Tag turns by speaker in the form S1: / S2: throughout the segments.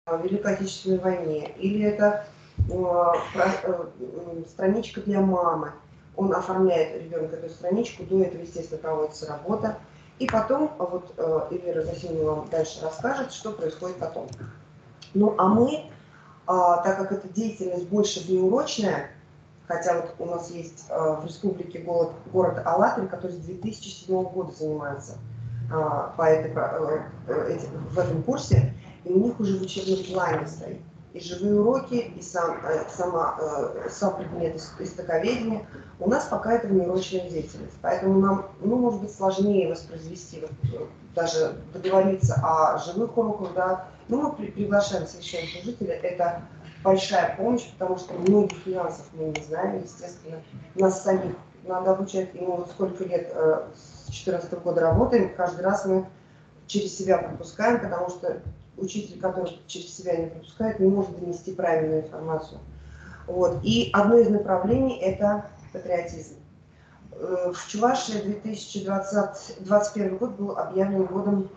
S1: Великой Отечественной войне, или это страничка для мамы. Он оформляет ребенка эту страничку, до этого, естественно, проводится работа. И потом, вот Эльвира Засимова вам дальше расскажет, что происходит потом. Ну, а мы, так как эта деятельность больше внеурочная, хотя вот у нас есть в республике город Алатырь, который с 2007 года занимается в этом курсе, и у них уже в учебном плане стоит и живые уроки, и сам предмет истоковедения. У нас пока это внеурочная деятельность, поэтому нам, ну, может быть, сложнее воспроизвести, даже договориться о живых уроках, да. Но мы приглашаем священнослужителя, это большая помощь, потому что многих нюансов мы не знаем, естественно. Нас самих надо обучать, и мы вот сколько лет, с 2014 года работаем, каждый раз мы через себя пропускаем, потому что учитель, который через себя не пропускает, не может донести правильную информацию. Вот. И одно из направлений – это патриотизм. В Чувашии 2021 год был объявлен годом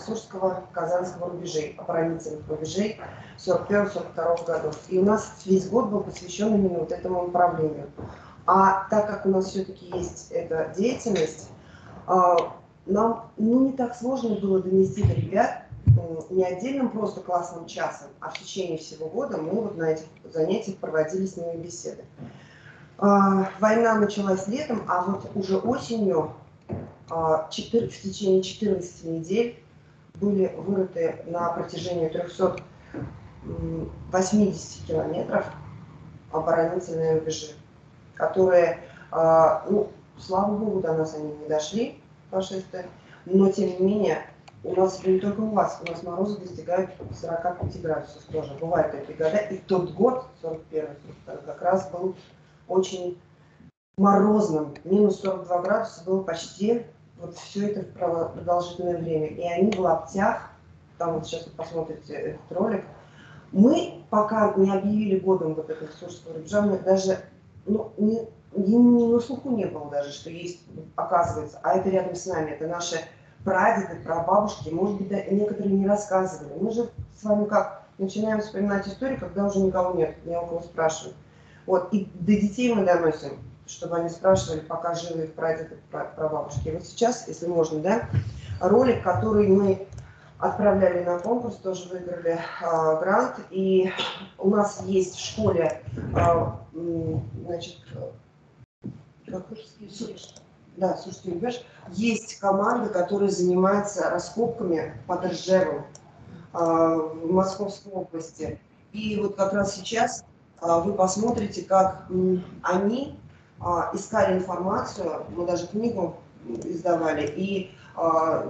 S1: Сурского, Казанского рубежей, оборонительных рубежей 41-42 годов. И у нас весь год был посвящен именно вот этому направлению. А так как у нас все-таки есть эта деятельность, нам не так сложно было донести до ребят не отдельным просто классным часом, а в течение всего года мы вот на этих занятиях проводили с ними беседы. Война началась летом, а вот уже осенью в течение 14 недель были вырыты на протяжении 380 километров оборонительные рубежи, которые, ну, слава богу, до нас они не дошли, фашисты, но тем не менее, у нас, не только у вас, у нас морозы достигают 45 градусов тоже, бывают такие года, и тот год, 41-й, как раз был очень морозным, минус 42 градуса было почти вот все это продолжительное время, и они в лаптях, там вот сейчас вы посмотрите этот ролик, мы пока не объявили годом вот этого Сурского рубежа, мы даже, ну, на слуху не было даже, что есть, оказывается, а это рядом с нами, это наши прадеды, прабабушки, может быть, да, некоторые не рассказывали. Мы же с вами как начинаем вспоминать историю, когда уже никого нет, не у кого спрашивают. Вот, и до детей мы доносим, чтобы они спрашивали, пока живы их прадеды, прабабушки. И вот сейчас, если можно, да, ролик, который мы отправляли на конкурс, тоже выиграли грант, и у нас есть в школе, значит, да, Сурский рубеж, есть команда, которая занимается раскопками под Ржевом в Московской области. И вот как раз сейчас вы посмотрите, как они искали информацию, мы даже книгу издавали, и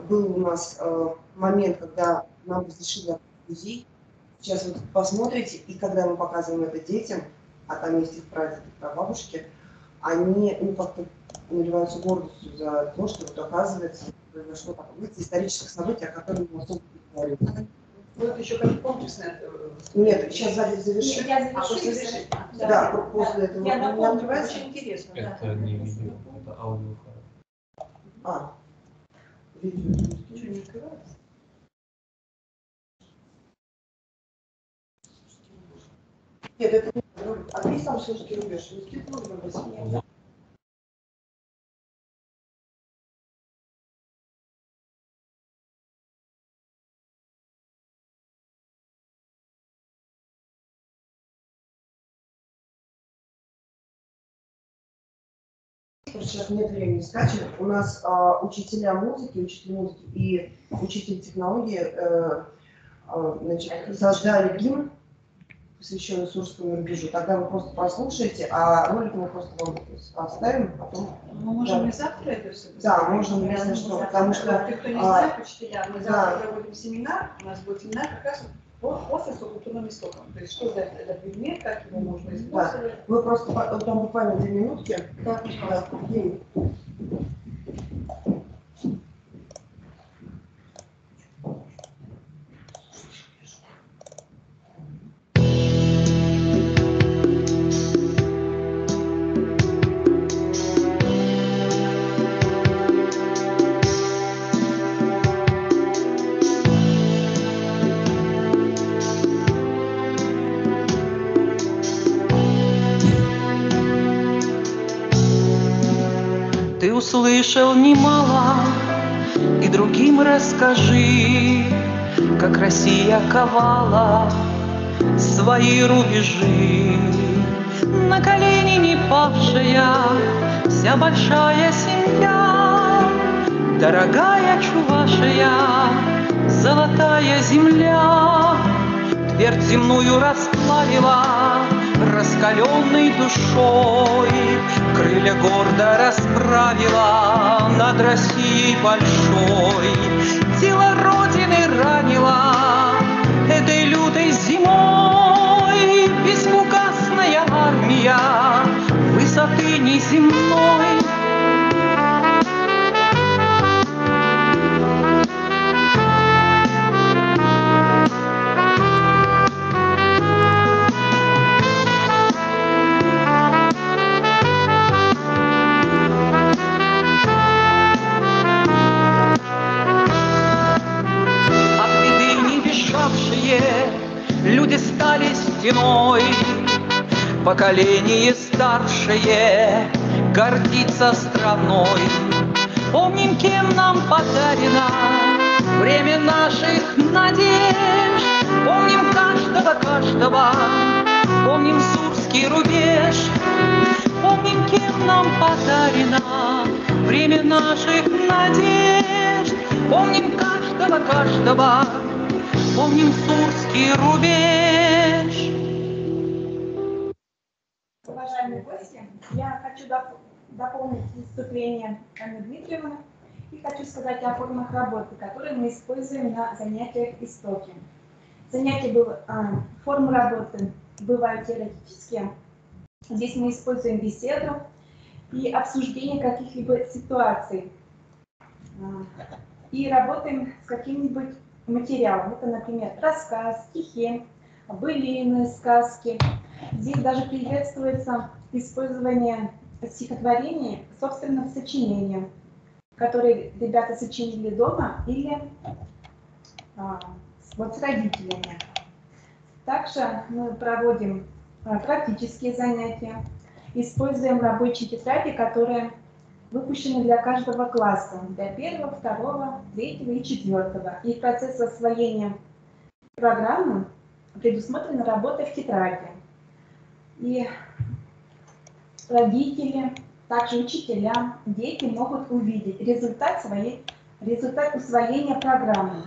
S1: был у нас момент, когда нам разрешили музей. Сейчас вот посмотрите, и когда мы показываем это детям, а там есть их прадеды, прабабушки, они, ну, как-то наливаются гордостью за то, что вот оказывается произошло такое исторических событий, о которых мы особо не говорим.
S2: Ну, это еще как комплексное.
S1: Нет, сейчас запись завершит.
S2: А после завершит?
S1: Да, после этого.
S2: Я напомню, очень интересно.
S3: Это не видео, это аудио.
S1: Видео.
S2: Ничего не открывается?
S1: Нет, это не ролик. А есть там Сурский рубеж? Нет. Сейчас нет времени скачивать. У нас учителя музыки и учитель технологии значит, создали гимн, посвященный Сурскому рубежу. Тогда вы просто послушаете, а ролик мы просто вам оставим, потом...
S2: Мы можем и завтра это все?
S1: Да, можем, если что, потому что...
S2: Ты кто не знает, учителя, мы завтра проводим семинар, у нас будет семинар как раз по социокультурным истокам. То есть, что за этот предмет, как его можно использовать.
S1: Да. Вы просто, там буквально 2 минутки.
S2: Да,
S4: услышал немало, и другим расскажи, как Россия ковала свои рубежи. На колени не павшая вся большая семья, дорогая Чувашия, золотая земля, твердь земную расплавила раскаленной душой, крылья гордо расправила над Россией большой. Тело Родины ранила этой лютой зимой, беспугасная армия высоты неземной. Люди стали стеной, поколение старшее гордится страной. Помним, кем нам подарено время наших надежд, помним каждого, помним Сурский рубеж, помним, кем нам подарено время наших надежд, помним каждого, помним Сурский рубеж.
S5: Уважаемые гости, я хочу дополнить выступление Анны Дмитриевны и хочу сказать о формах работы, которые мы используем на занятиях истоки. Формы работы бывают теоретические. Здесь мы используем беседу и обсуждение каких-либо ситуаций. И работаем с каким-нибудь материалом. Это, например, рассказ, стихи, былины, сказки. Здесь даже приветствуется использование стихотворений собственным сочинением, которые ребята сочинили дома или вот с родителями. Также мы проводим практические занятия, используем рабочие тетради, которые выпущены для каждого класса, для 1, 2, 3 и 4. И в процессе освоения программы предусмотрена работа в тетради. И родители, также учителя, дети могут увидеть результат усвоения программы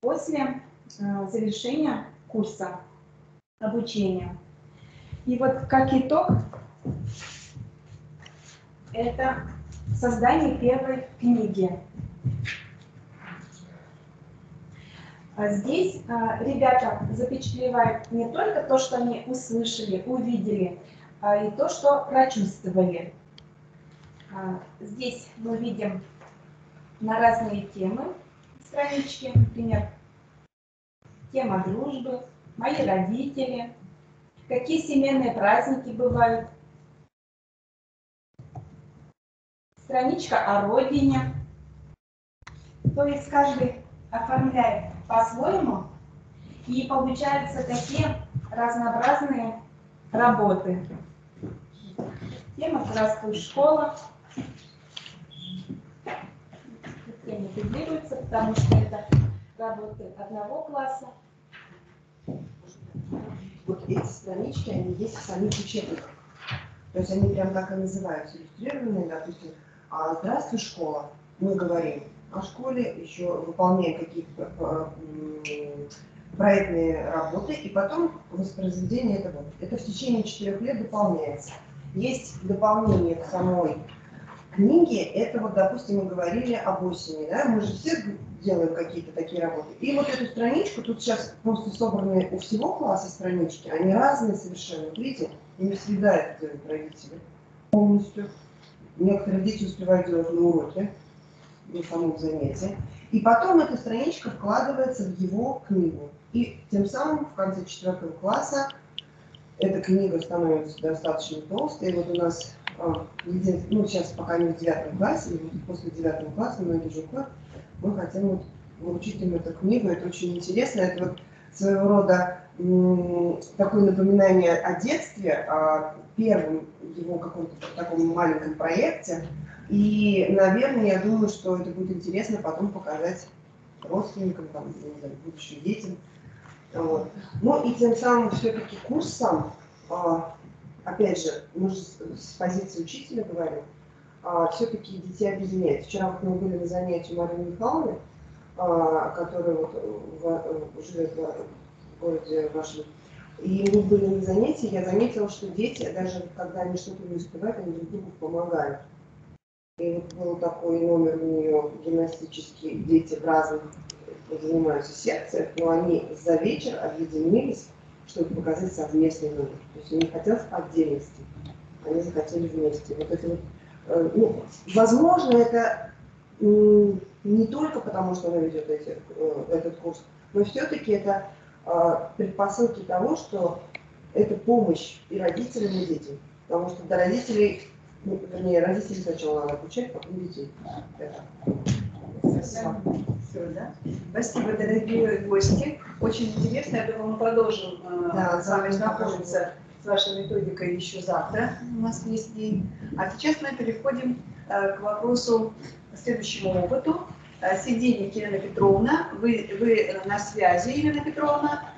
S5: после завершения курса обучения. И вот как итог, это создание первой книги. Здесь ребята запечатлевают не только то, что они услышали, увидели, а и то, что прочувствовали. Здесь мы видим на разные темы странички, например, тема дружбы, мои родители, какие семейные праздники бывают, страничка о родине. То есть каждый оформляет по-своему, и получаются такие разнообразные работы. Тема «Здравствуй, школа». Не дублируется, потому что это работы одного класса.
S1: Вот эти странички, они есть в самих учебниках. То есть они прям так и называются, иллюстрированные, допустим, «Здравствуй, школа». Мы говорим о школе, еще выполняем какие-то проектные работы, и потом воспроизведение этого. Это в течение 4 лет дополняется. Есть дополнение к самой книге, это вот, допустим, мы говорили об осени, да? Мы же все делаем какие-то такие работы. И вот эту страничку, тут сейчас просто собраны у всего класса странички, они разные совершенно. Вот видите, не всегда это делают родители полностью. Некоторые дети успевают делать на уроке, на самом занятии. И потом эта страничка вкладывается в его книгу. И тем самым в конце 4 класса эта книга становится достаточно толстой. И вот у нас, сейчас пока не в 9 классе, и после 9 класса многие уже уходят, мы хотим вот вручить им эту книгу. Это очень интересно. Это вот своего рода такое напоминание о детстве, о первом его каком-то таком маленьком проекте. И, наверное, я думаю, что это будет интересно потом показать родственникам, там, не знаю, будущим детям. Вот. Ну и тем самым все-таки курс сам, опять же, мы же с позиции учителя говорим, все-таки детей объединяет. Вчера вот мы были на занятии у Марины Михайловны, которая вот живет в городе вашем. И мы были на занятии, я заметила, что дети, даже когда они что-то не успевают, они друг другу помогают. И вот был такой номер у нее гимнастический, дети в разных занимаются секциях, но они за вечер объединились, чтобы показать совместный номер. То есть они не хотят по отдельности, они захотели вместе. Вот это вот, ну, возможно, это не только потому, что она ведет этот курс, но все-таки это предпосылки того, что это помощь и родителям, и детям. Потому что до родителей, ну, вернее, родителей сначала надо обучать, потом детей.
S2: Спасибо. Все, да? Спасибо, дорогие гости. Очень интересно. Я думаю, мы продолжим с вами знакомиться с вашей методикой еще завтра. У нас есть день. А сейчас мы переходим к вопросу, следующему опыту. Сидельник Елена Петровна. Вы на связи, Елена Петровна.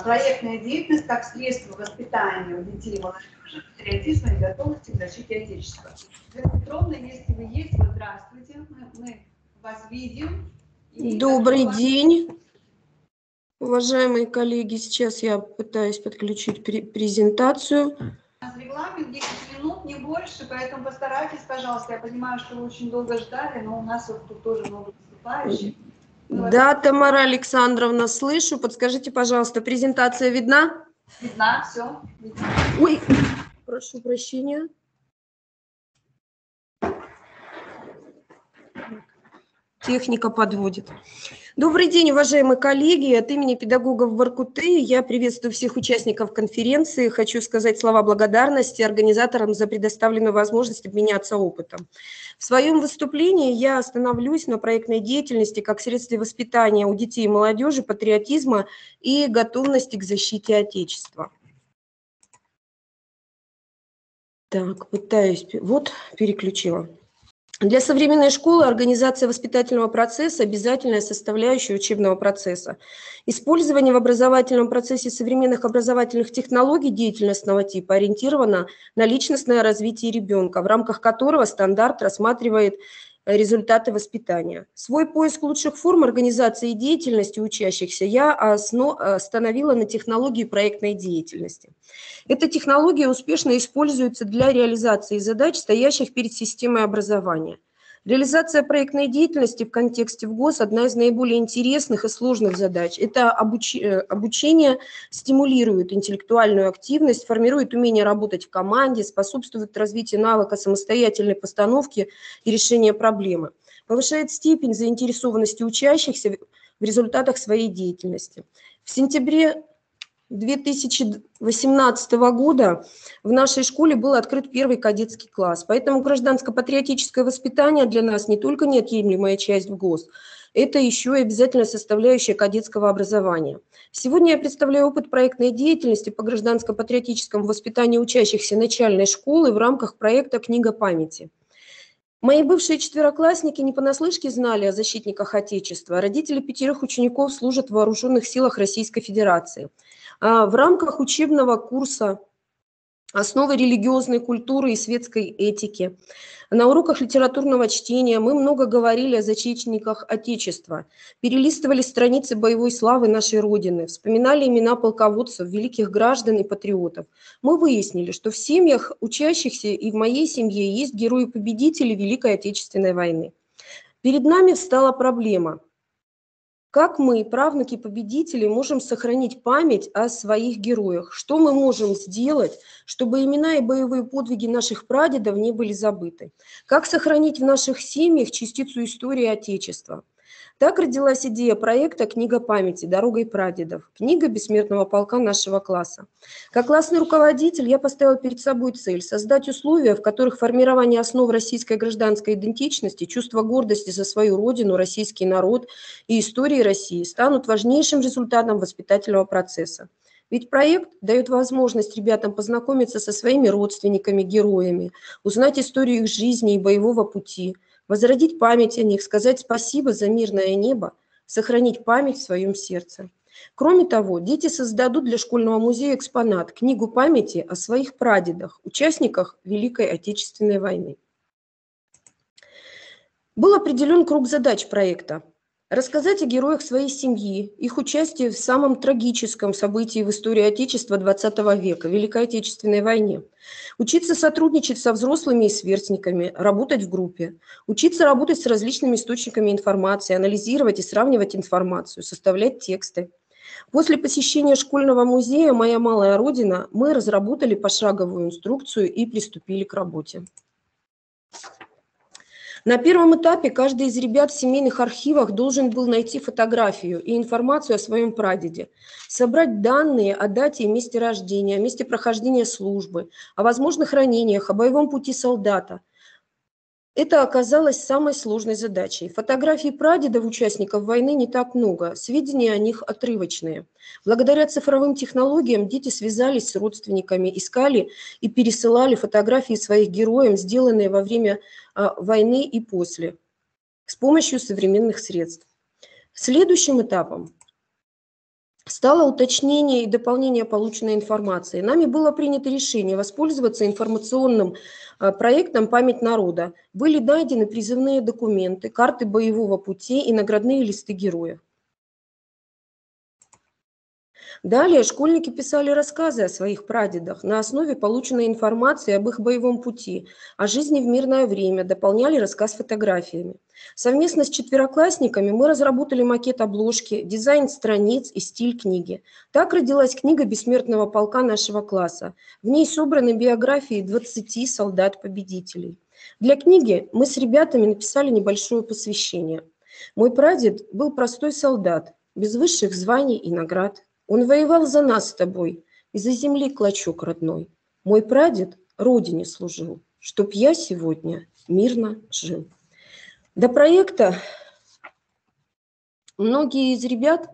S2: Проектная деятельность как средство воспитания у детей и молодежи, патриотизма и готовности к защите Отечества. Елена Петровна, если вы есть, вот здравствуйте, мы вас видим.
S6: Добрый день, уважаемые коллеги. Сейчас я пытаюсь подключить презентацию.
S2: У нас регламент 10 минут, не больше, поэтому постарайтесь, пожалуйста. Я понимаю, что вы очень долго ждали, но у нас вот тут тоже много выступающих.
S6: Да, Тамара Александровна, слышу. Подскажите, пожалуйста, презентация видна?
S2: Видна, все. Видна.
S6: Ой, прошу прощения. Техника подводит. Добрый день, уважаемые коллеги. От имени педагогов Воркуты я приветствую всех участников конференции. Хочу сказать слова благодарности организаторам за предоставленную возможность обменяться опытом. В своем выступлении я остановлюсь на проектной деятельности как средстве воспитания у детей и молодежи патриотизма и готовности к защите Отечества. Так, пытаюсь. Вот, переключила. Для современной школы организация воспитательного процесса – обязательная составляющая учебного процесса. Использование в образовательном процессе современных образовательных технологий деятельностного типа ориентировано на личностное развитие ребенка, в рамках которого стандарт рассматривает результаты воспитания. Свой поиск лучших форм организации деятельности учащихся я остановила на технологии проектной деятельности. Эта технология успешно используется для реализации задач, стоящих перед системой образования. Реализация проектной деятельности в контексте ВГОС – одна из наиболее интересных и сложных задач. Это обучение стимулирует интеллектуальную активность, формирует умение работать в команде, способствует развитию навыка самостоятельной постановки и решения проблемы, повышает степень заинтересованности учащихся в результатах своей деятельности. В сентябре 2018 года в нашей школе был открыт первый кадетский класс. Поэтому гражданско-патриотическое воспитание для нас не только неотъемлемая часть ВГОС, это еще и обязательная составляющая кадетского образования. Сегодня я представляю опыт проектной деятельности по гражданско-патриотическому воспитанию учащихся начальной школы в рамках проекта «Книга памяти». Мои бывшие четвероклассники не понаслышке знали о защитниках Отечества. Родители 5 учеников служат в вооруженных силах Российской Федерации. В рамках учебного курса «Основы религиозной культуры и светской этики» на уроках литературного чтения мы много говорили о защитниках Отечества, перелистывали страницы боевой славы нашей Родины, вспоминали имена полководцев, великих граждан и патриотов. Мы выяснили, что в семьях учащихся и в моей семье есть герои-победители Великой Отечественной войны. Перед нами встала проблема. Как мы, правнуки победителей, можем сохранить память о своих героях? Что мы можем сделать, чтобы имена и боевые подвиги наших прадедов не были забыты? Как сохранить в наших семьях частицу истории Отечества? Так родилась идея проекта «Книга памяти. Дорогой прадедов», книга бессмертного полка нашего класса. Как классный руководитель я поставила перед собой цель создать условия, в которых формирование основ российской гражданской идентичности, чувство гордости за свою родину, российский народ и истории России станут важнейшим результатом воспитательного процесса. Ведь проект дает возможность ребятам познакомиться со своими родственниками, героями, узнать историю их жизни и боевого пути, возродить память о них, сказать спасибо за мирное небо, сохранить память в своем сердце. Кроме того, дети создадут для школьного музея экспонат – книгу памяти о своих прадедах, участниках Великой Отечественной войны. Был определен круг задач проекта. Рассказать о героях своей семьи, их участии в самом трагическом событии в истории Отечества XX века, Великой Отечественной войне. Учиться сотрудничать со взрослыми и сверстниками, работать в группе. Учиться работать с различными источниками информации, анализировать и сравнивать информацию, составлять тексты. После посещения школьного музея «Моя малая Родина» мы разработали пошаговую инструкцию и приступили к работе. На первом этапе каждый из ребят в семейных архивах должен был найти фотографию и информацию о своем прадеде, собрать данные о дате и месте рождения, о месте прохождения службы, о возможных ранениях, о боевом пути солдата. Это оказалось самой сложной задачей. Фотографий прадедов участников войны не так много, сведения о них отрывочные. Благодаря цифровым технологиям дети связались с родственниками, искали и пересылали фотографии своих героев, сделанные во время войны и после, с помощью современных средств. Следующим этапом стало уточнение и дополнение полученной информации. Нами было принято решение воспользоваться информационным проектом «Память народа». Были найдены призывные документы, карты боевого пути и наградные листы героев. Далее школьники писали рассказы о своих прадедах на основе полученной информации об их боевом пути, о жизни в мирное время, дополняли рассказ фотографиями. Совместно с четвероклассниками мы разработали макет обложки, дизайн страниц и стиль книги. Так родилась книга бессмертного полка нашего класса. В ней собраны биографии 20 солдат-победителей. Для книги мы с ребятами написали небольшое посвящение. Мой прадед был простой солдат, без высших званий и наград. Он воевал за нас с тобой, из-за земли клочок родной. Мой прадед родине служил, чтоб я сегодня мирно жил. До проекта многие из ребят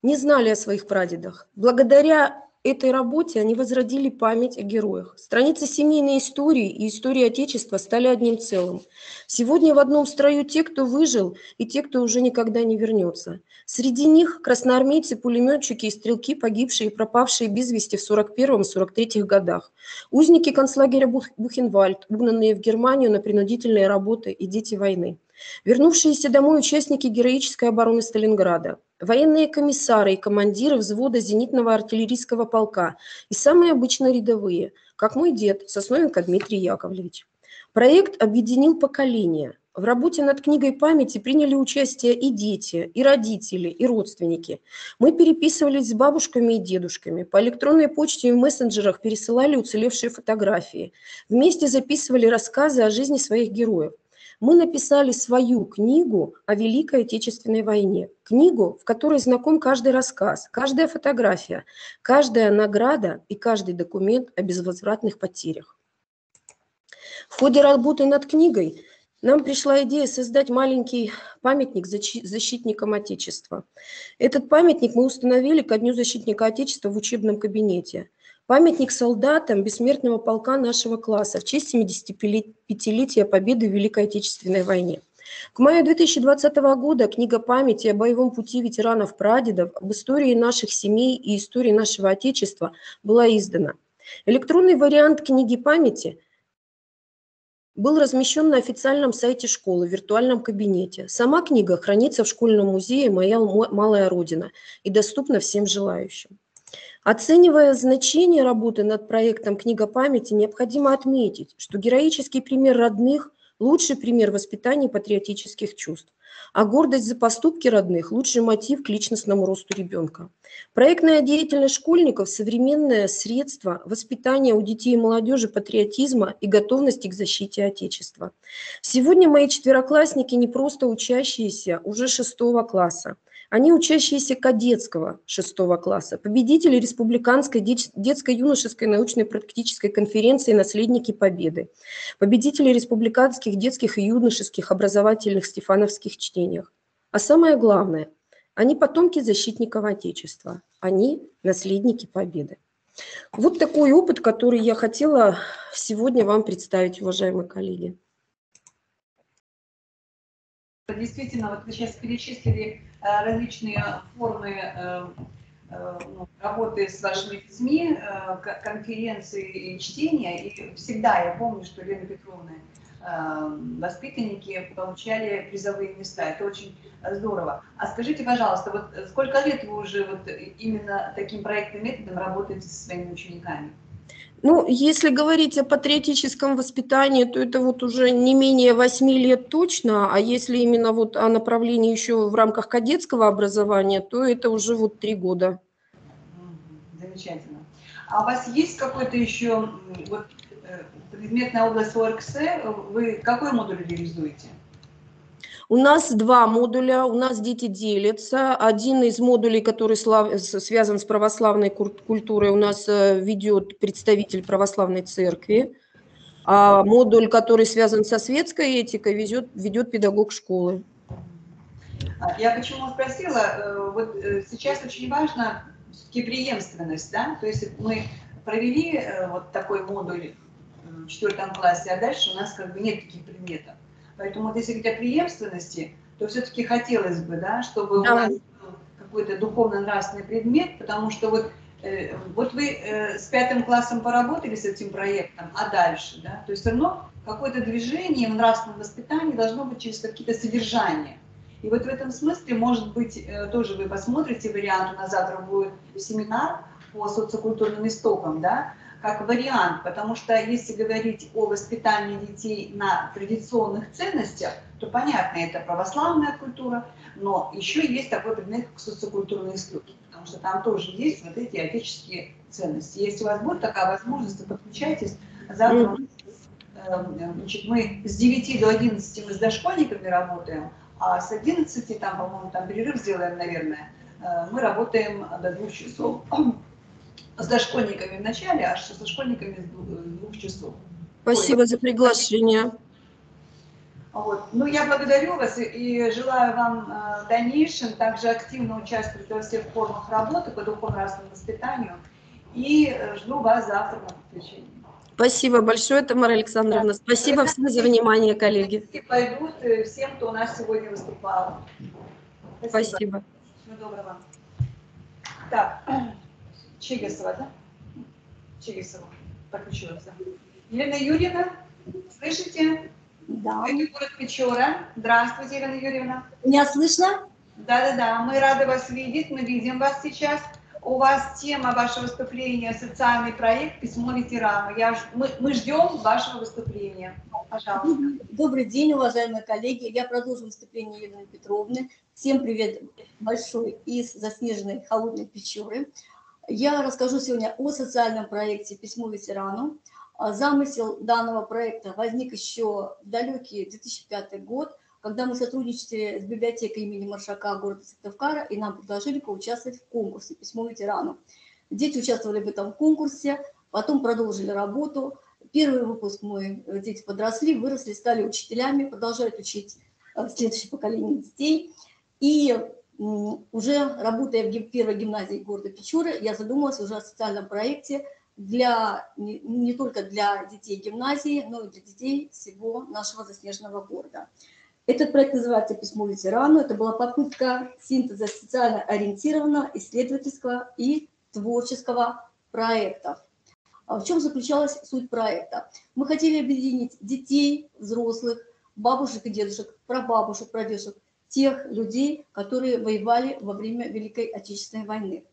S6: не знали о своих прадедах. Благодаря этой работе они возродили память о героях. Страницы семейной истории и истории Отечества стали одним целым. Сегодня в одном строю те, кто выжил, и те, кто уже никогда не вернется. Среди них красноармейцы, пулеметчики и стрелки, погибшие и пропавшие без вести в 1941-1943 годах. Узники концлагеря Бухенвальд, угнанные в Германию на принудительные работы, и дети войны. Вернувшиеся домой участники героической обороны Сталинграда, военные комиссары и командиры взвода зенитного артиллерийского полка и самые обычные рядовые, как мой дед Сосновенко Дмитрий Яковлевич. Проект объединил поколения. В работе над книгой памяти приняли участие и дети, и родители, и родственники. Мы переписывались с бабушками и дедушками, по электронной почте и в мессенджерах пересылали уцелевшие фотографии, вместе записывали рассказы о жизни своих героев. Мы написали свою книгу о Великой Отечественной войне. Книгу, в которой знаком каждый рассказ, каждая фотография, каждая награда и каждый документ о безвозвратных потерях. В ходе работы над книгой нам пришла идея создать маленький памятник защитникам Отечества. Этот памятник мы установили ко Дню защитника Отечества в учебном кабинете. Памятник солдатам бессмертного полка нашего класса в честь 75-летия победы в Великой Отечественной войне. К маю 2020 года книга памяти о боевом пути ветеранов-прадедов, об истории наших семей и истории нашего Отечества была издана. Электронный вариант книги памяти был размещен на официальном сайте школы, в виртуальном кабинете. Сама книга хранится в школьном музее «Моя малая Родина» и доступна всем желающим. Оценивая значение работы над проектом «Книга памяти», необходимо отметить, что героический пример родных – лучший пример воспитания патриотических чувств, а гордость за поступки родных – лучший мотив к личностному росту ребенка. Проектная деятельность школьников – современное средство воспитания у детей и молодежи патриотизма и готовности к защите Отечества. Сегодня мои четвероклассники не просто учащиеся уже 6 класса. Они учащиеся кадетского 6 класса, победители Республиканской детско-юношеской научной практической конференции «Наследники Победы», победители республиканских детских и юношеских образовательных стефановских чтениях. А самое главное, Они потомки защитников Отечества, они наследники Победы. Вот такой опыт, который я хотела сегодня вам представить, уважаемые коллеги.
S2: Действительно, вот вы сейчас перечислили различные формы работы с вашими детьми, конференции и чтения. И всегда я помню, что Лена Петровна, воспитанники получали призовые места. Это очень здорово. А скажите, пожалуйста, вот сколько лет вы уже вот именно таким проектным методом работаете со своими учениками?
S6: Ну, если говорить о патриотическом воспитании, то это вот уже не менее 8 лет точно, а если именно вот о направлении еще в рамках кадетского образования, то это уже вот 3 года.
S2: Замечательно. А у вас есть какой-то еще вот, предметная область ОРКС? Вы какой модуль реализуете?
S6: У нас 2 модуля, у нас дети делятся. Один из модулей, который связан с православной культурой, у нас ведет представитель православной церкви, а модуль, который связан со светской этикой, ведет педагог школы.
S2: Я почему спросила, вот сейчас очень важно все-таки преемственность, да, то есть мы провели вот такой модуль в 4 классе, а дальше у нас как бы нет таких предметов. Поэтому вот если говорить о преемственности, то все-таки хотелось бы, да, чтобы у нас был какой-то духовно-нравственный предмет, потому что вот вы с 5 классом поработали с этим проектом, а дальше, да, то есть все равно какое-то движение в нравственном воспитании должно быть через какие-то содержания. И вот в этом смысле, может быть, тоже вы посмотрите вариант, у нас завтра будет семинар по социокультурным истокам, да, как вариант, потому что если говорить о воспитании детей на традиционных ценностях, то понятно, это православная культура, но еще есть такой предмет, как социокультурные истоки, потому что там тоже есть вот эти отеческие ценности. Если у вас будет такая возможность, то подключайтесь. Завтра значит, мы с 9 до 11 мы с дошкольниками работаем, а с 11, там, по-моему, там перерыв сделаем, наверное, мы работаем до 2 часов. С дошкольниками в начале, а со школьниками с 2 часов.
S6: Спасибо за приглашение.
S2: Вот. Ну, я благодарю вас и желаю вам в дальнейшем также активно участвовать во всех формах работы по духовно-нравственному воспитанию. И жду вас завтра на подключение.
S6: Спасибо большое, Тамара Александровна. Спасибо всем за внимание, коллеги.
S2: И пойдут всем, кто у нас сегодня выступал.
S6: Спасибо.
S2: Всего доброго. Так, Чигасова, да? Чигасова. Подключилась. Елена Юрьевна, слышите?
S7: Да.
S2: Это город Печора. Здравствуйте, Елена Юрьевна.
S7: Меня слышно?
S2: Да-да-да, мы рады вас видеть, мы видим вас сейчас. У вас тема вашего выступления «Социальный проект. Письмо ветерану». Мы ждем вашего выступления. Пожалуйста.
S7: Добрый день, уважаемые коллеги. Я продолжу выступление Елены Петровны. Всем привет большой из заснеженной холодной Печоры. Я расскажу сегодня о социальном проекте «Письмо ветерану». Замысел данного проекта возник еще в далекий 2005 год, когда мы сотрудничали с библиотекой имени Маршака города Сыктывкара, и нам предложили поучаствовать в конкурсе «Письмо ветерану». Дети участвовали в этом конкурсе, потом продолжили работу. Первый выпуск дети подросли, выросли, стали учителями, продолжают учить следующее поколение детей. И уже работая в первой гимназии города Печоры, я задумалась уже о социальном проекте не только для детей гимназии, но и для детей всего нашего заснеженного города. Этот проект называется «Письмо ветерану». Это была попытка синтеза социально ориентированного, исследовательского и творческого проектов. В чем заключалась суть проекта? Мы хотели объединить детей, взрослых, бабушек и дедушек, прабабушек, прадедушек, тех людей, которые воевали во время Великой Отечественной войны.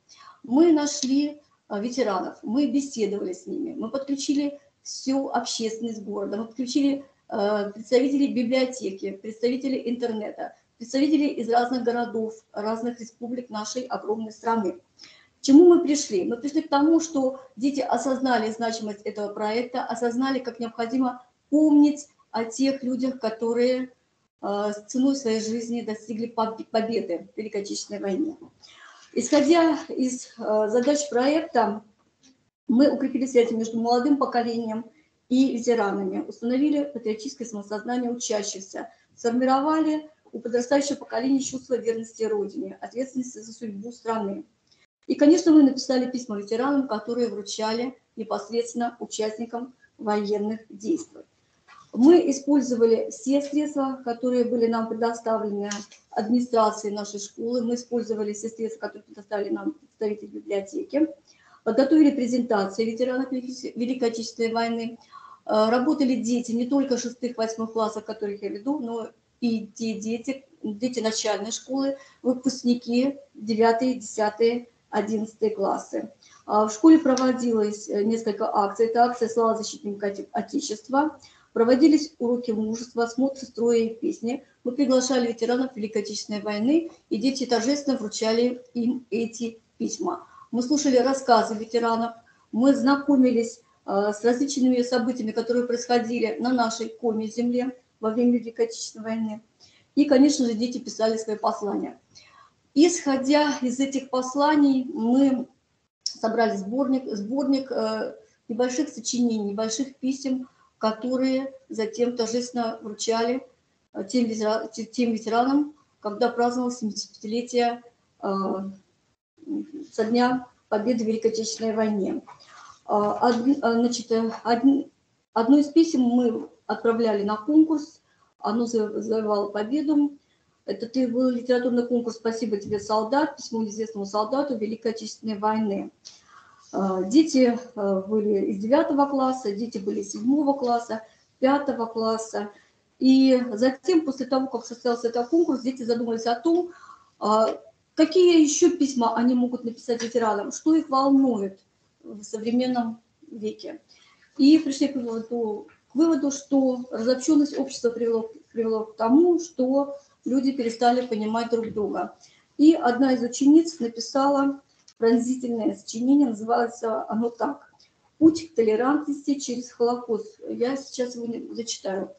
S7: Мы нашли ветеранов, мы беседовали с ними, мы подключили всю общественность города, мы подключили представителей библиотеки, представителей интернета, представителей из разных городов, разных республик нашей огромной страны. К чему мы пришли? Мы пришли к тому, что дети осознали значимость этого проекта, осознали, как необходимо помнить о тех людях, которые ценой своей жизни достигли победы в Великой Отечественной войне. Исходя из задач проекта, мы укрепили связи между молодым поколением и ветеранами, установили патриотическое самосознание учащихся, сформировали у подрастающего поколения чувство верности Родине, ответственности за судьбу страны. И, конечно, мы написали письма ветеранам, которые вручали непосредственно участникам военных действий. Мы использовали все средства, которые были нам предоставлены администрацией нашей школы. Мы использовали все средства, которые предоставили нам представители библиотеки. Подготовили презентации ветеранов Великой Отечественной войны. Работали дети не только 6-8 классов, которых я веду, но и те дети начальной школы, выпускники 9, 10, 11 классы. В школе проводилось несколько акций. Это акция «Слава защитникам Отечества». Проводились уроки мужества, смотры строя и песни. Мы приглашали ветеранов Великой Отечественной войны, и дети торжественно вручали им эти письма. Мы слушали рассказы ветеранов, мы знакомились с различными событиями, которые происходили на нашей коми-земле во время Великой Отечественной войны. И, конечно же, дети писали свои послания. Исходя из этих посланий, мы собрали сборник небольших сочинений, небольших писем, которые затем торжественно вручали тем ветеранам, когда праздновалось 75-летие со дня победы в Великой Отечественной войне. Значит, одно из писем мы отправляли на конкурс, оно завоевало победу. Это был литературный конкурс «Спасибо тебе, солдат», письмо известному солдату Великой Отечественной войны. Дети были из 9 класса, дети были из 7 класса, 5 класса. И затем, после того, как состоялся этот конкурс, дети задумались о том, какие еще письма они могут написать ветеранам, что их волнует в современном веке. И пришли к выводу, что разобщенность общества привело к тому, что люди перестали понимать друг друга. И одна из учениц написала пронзительное сочинение, называется оно так: «Путь к толерантности через Холокост». Я сейчас его зачитаю.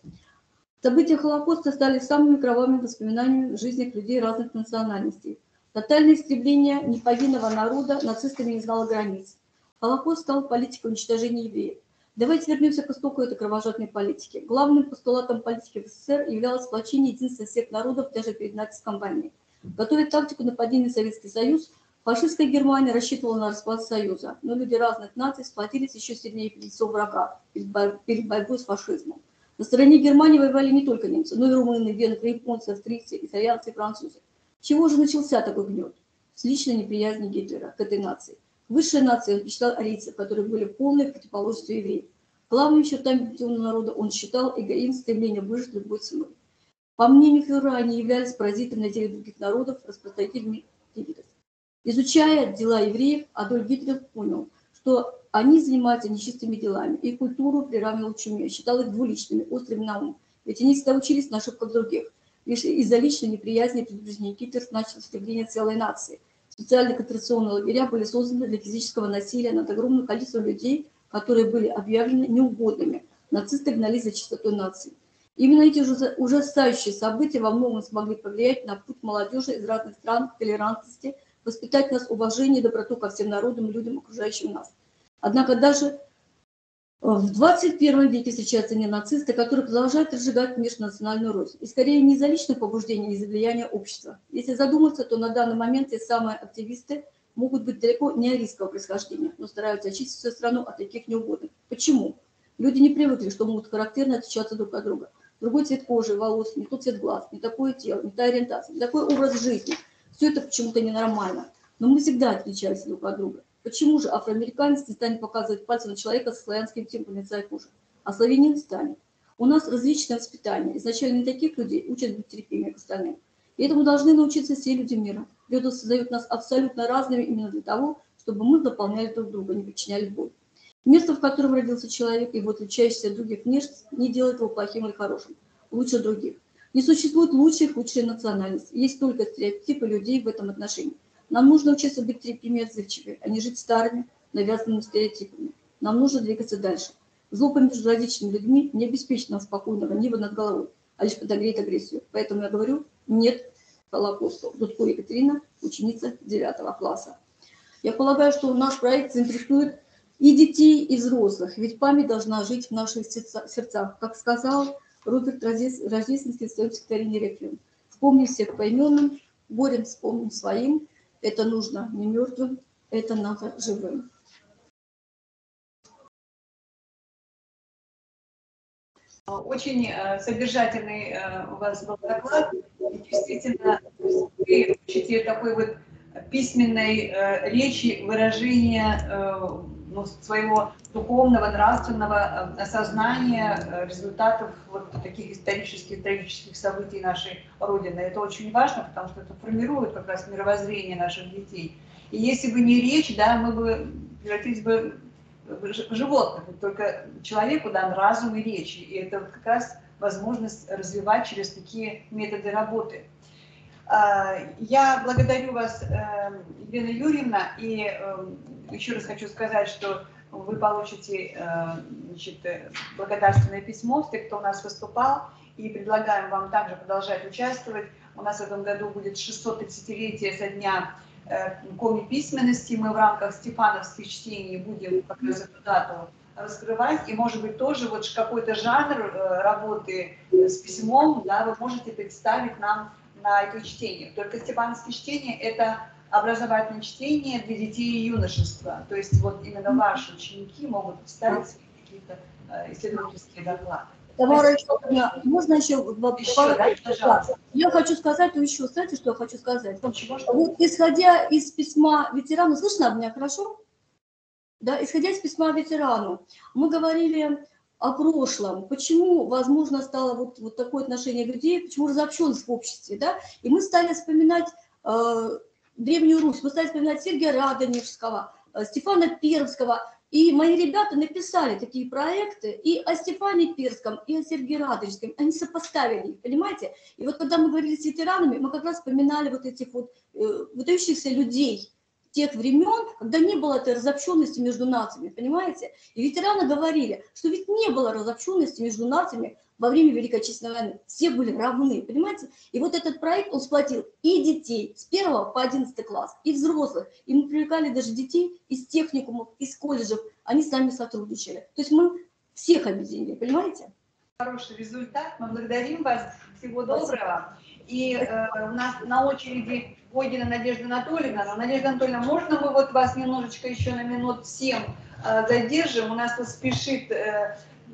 S7: События Холокоста стали самыми кровавыми воспоминаниями в жизни людей разных национальностей. Тотальное истребление неповинного народа нацистами не знало границ. Холокост стал политикой уничтожения евреев. Давайте вернемся к истоку этой кровожадной политики. Главным постулатом политики в СССР являлось сплочение единства всех народов даже перед натиском войны. Готовя тактику нападения на Советский Союз, фашистская Германия рассчитывала на распад Союза, но люди разных наций сплотились еще сильнее перед лицом врага, перед борьбой с фашизмом. На стороне Германии воевали не только немцы, но и румыны, венгры, японцы, австрийцы, итальянцы и французы. Чего же начался такой гнет? С личной неприязни Гитлера к этой нации. Высшая нация считала арийцев, которые были полной противоположностью евреев. Главными чертами объединенного народа он считал эгоизм, стремление выжить любой ценой. По мнению Фюрера, они являлись паразитами на теле других народов, распространителями дивидов. Изучая дела евреев, Адольф Гитлер понял, что они занимаются нечистыми делами, и культуру приравнивал к чуме, считал их двуличными, острыми на ум. Ведь они всегда учились на ошибках других. Лишь из-за личной неприязни и предубеждений Гитлер начал истребление целой нации. Специальные концентрационные лагеря были созданы для физического насилия над огромным количеством людей, которые были объявлены неугодными. Нацисты гнались за чистотой нации. Именно эти ужасающие события во многом смогли повлиять на путь молодежи из разных стран к толерантности, воспитать нас уважение и доброту ко всем народам и людям, окружающим нас. Однако даже в 21 веке встречаются нацисты, которые продолжают разжигать межнациональную рознь. И скорее не из-за личных побуждений, не из-за влияния общества. Если задуматься, то на данный момент те самые активисты могут быть далеко не арийского происхождения, но стараются очистить свою страну от таких неугодных. Почему? Люди не привыкли, что могут характерно отличаться друг от друга. Другой цвет кожи, волос, не тот цвет глаз, не такое тело, не та ориентация, не такой образ жизни. Все это почему-то ненормально. Но мы всегда отличались друг от друга. Почему же афроамериканец не станет показывать пальцем на человека с славянским типом лица и кожи, а славянин станет? У нас различное воспитание. Изначально не таких людей учат быть терпимее к остальным. И этому должны научиться все люди мира. Природа создает нас абсолютно разными именно для того, чтобы мы дополняли друг друга, не причиняли боль. Место, в котором родился человек, его отличающийся от других внешность, не делает его плохим или хорошим, лучше других. Не существует лучшей и худшей национальности. Есть только стереотипы людей в этом отношении. Нам нужно учиться быть терпимее и отзывчивее, а не жить старыми, навязанными стереотипами. Нам нужно двигаться дальше. Зло между различными людьми не обеспечит нам спокойного неба над головой, а лишь подогреет агрессию. Поэтому я говорю «нет» Холокосту. Дудко Екатерина, ученица 9 класса. Я полагаю, что наш проект заинтересует и детей, и взрослых, ведь память должна жить в наших сердцах. Как сказал Роберт Рождественский в своем стихотворении «Реквием». вспомнить всех по именам, горем вспомнить своим. Это нужно не мертвым, это надо живым.
S2: Очень содержательный у вас был доклад. И действительно, вы учите такой вот письменной речи, выражения своего духовного, нравственного осознания результатов вот таких исторических, трагических событий нашей Родины. Это очень важно, потому что это формирует как раз мировоззрение наших детей. И если бы не речь, да, мы бы превратились бы в животных, только человеку дан разум и речь. И это как раз возможность развивать через такие методы работы. Я благодарю вас, Елена Юрьевна, и еще раз хочу сказать, что вы получите, значит, благодарственное письмо с тех, кто у нас выступал, и предлагаем вам также продолжать участвовать. У нас в этом году будет 630-летие со дня коми письменности. Мы в рамках стефановских чтений будем как раз эту дату раскрывать, и, может быть, тоже вот какой-то жанр работы с письмом, да, вы можете представить нам на это чтение. Только стефановские чтения – это образовательное чтение для детей и юношества. То есть вот именно ваши ученики могут представить свои какие-то исследовательские доклады.
S7: Тамара Ильичевна, можно еще пару
S2: пожалуйста.
S7: Я хочу сказать еще, знаете, что я хочу сказать? Вот исходя из письма ветерану, слышно меня хорошо? Да, исходя из письма ветерану, мы говорили о прошлом, почему, возможно, стало вот такое отношение людей, почему разобщенность в обществе, да, и мы стали вспоминать Древнюю Русь, мы стали вспоминать Сергия Радонежского, Стефана Пермского, и мои ребята написали такие проекты и о Стефане Перском, и о Сергии Радонежском, они сопоставили, понимаете, и вот когда мы говорили с ветеранами, мы как раз вспоминали вот этих вот выдающихся людей, тех времен, когда не было этой разобщенности между нациями, понимаете? И ветераны говорили, что ведь не было разобщенности между нациями во время Великой Отечественной войны. Все были равны, понимаете? И вот этот проект, он сплотил и детей с 1 по 11 класс, и взрослых. И мы привлекали даже детей из техникумов, из колледжев. Они с нами сотрудничали. То есть мы всех объединили, понимаете?
S2: Хороший результат. Мы благодарим вас. Всего доброго. И у нас на очереди Година Надежда Анатольевна. Но, Надежда Анатольевна, можно мы вот вас немножечко еще на минут 7 задержим? У нас тут спешит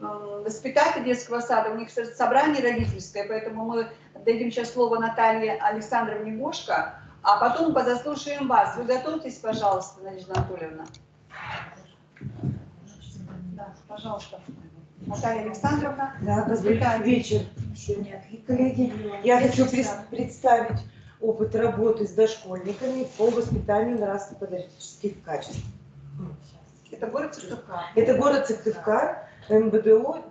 S2: воспитатель детского сада, у них собрание родительское, поэтому мы дадим сейчас слово Наталье Александровне Гошко, а потом подослушаем вас. Вы готовьтесь, пожалуйста, Надежда Анатольевна. Да, пожалуйста. Наталья Александровна.
S8: Да, добрый вечер, коллеги. Я хочу представить опыт работы с дошкольниками по воспитанию нравственно-патриотических качеств.
S2: Это город Сыктывкар.
S8: Это город Сыктывкар, МВДО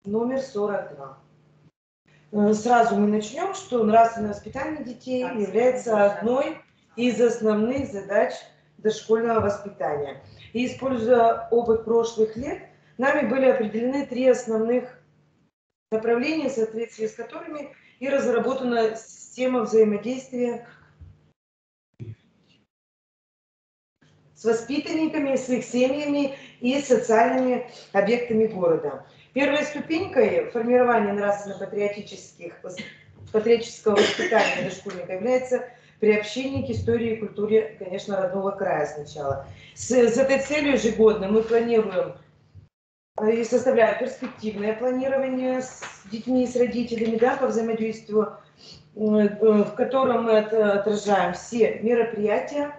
S8: номер 42. Сразу мы начнем, что нравственное воспитание детей является одной из основных задач дошкольного воспитания. И, используя опыт прошлых лет, нами были определены 3 основных направления, в соответствии с которыми и разработана система взаимодействия с воспитанниками, с их семьями и социальными объектами города. Первой ступенькой формирования нравственно-патриотического воспитания дошкольника является приобщение к истории и культуре, конечно, родного края сначала. С этой целью ежегодно мы планируем и составляем перспективное планирование с детьми и с родителями, да, по взаимодействию, в котором мы отражаем все мероприятия.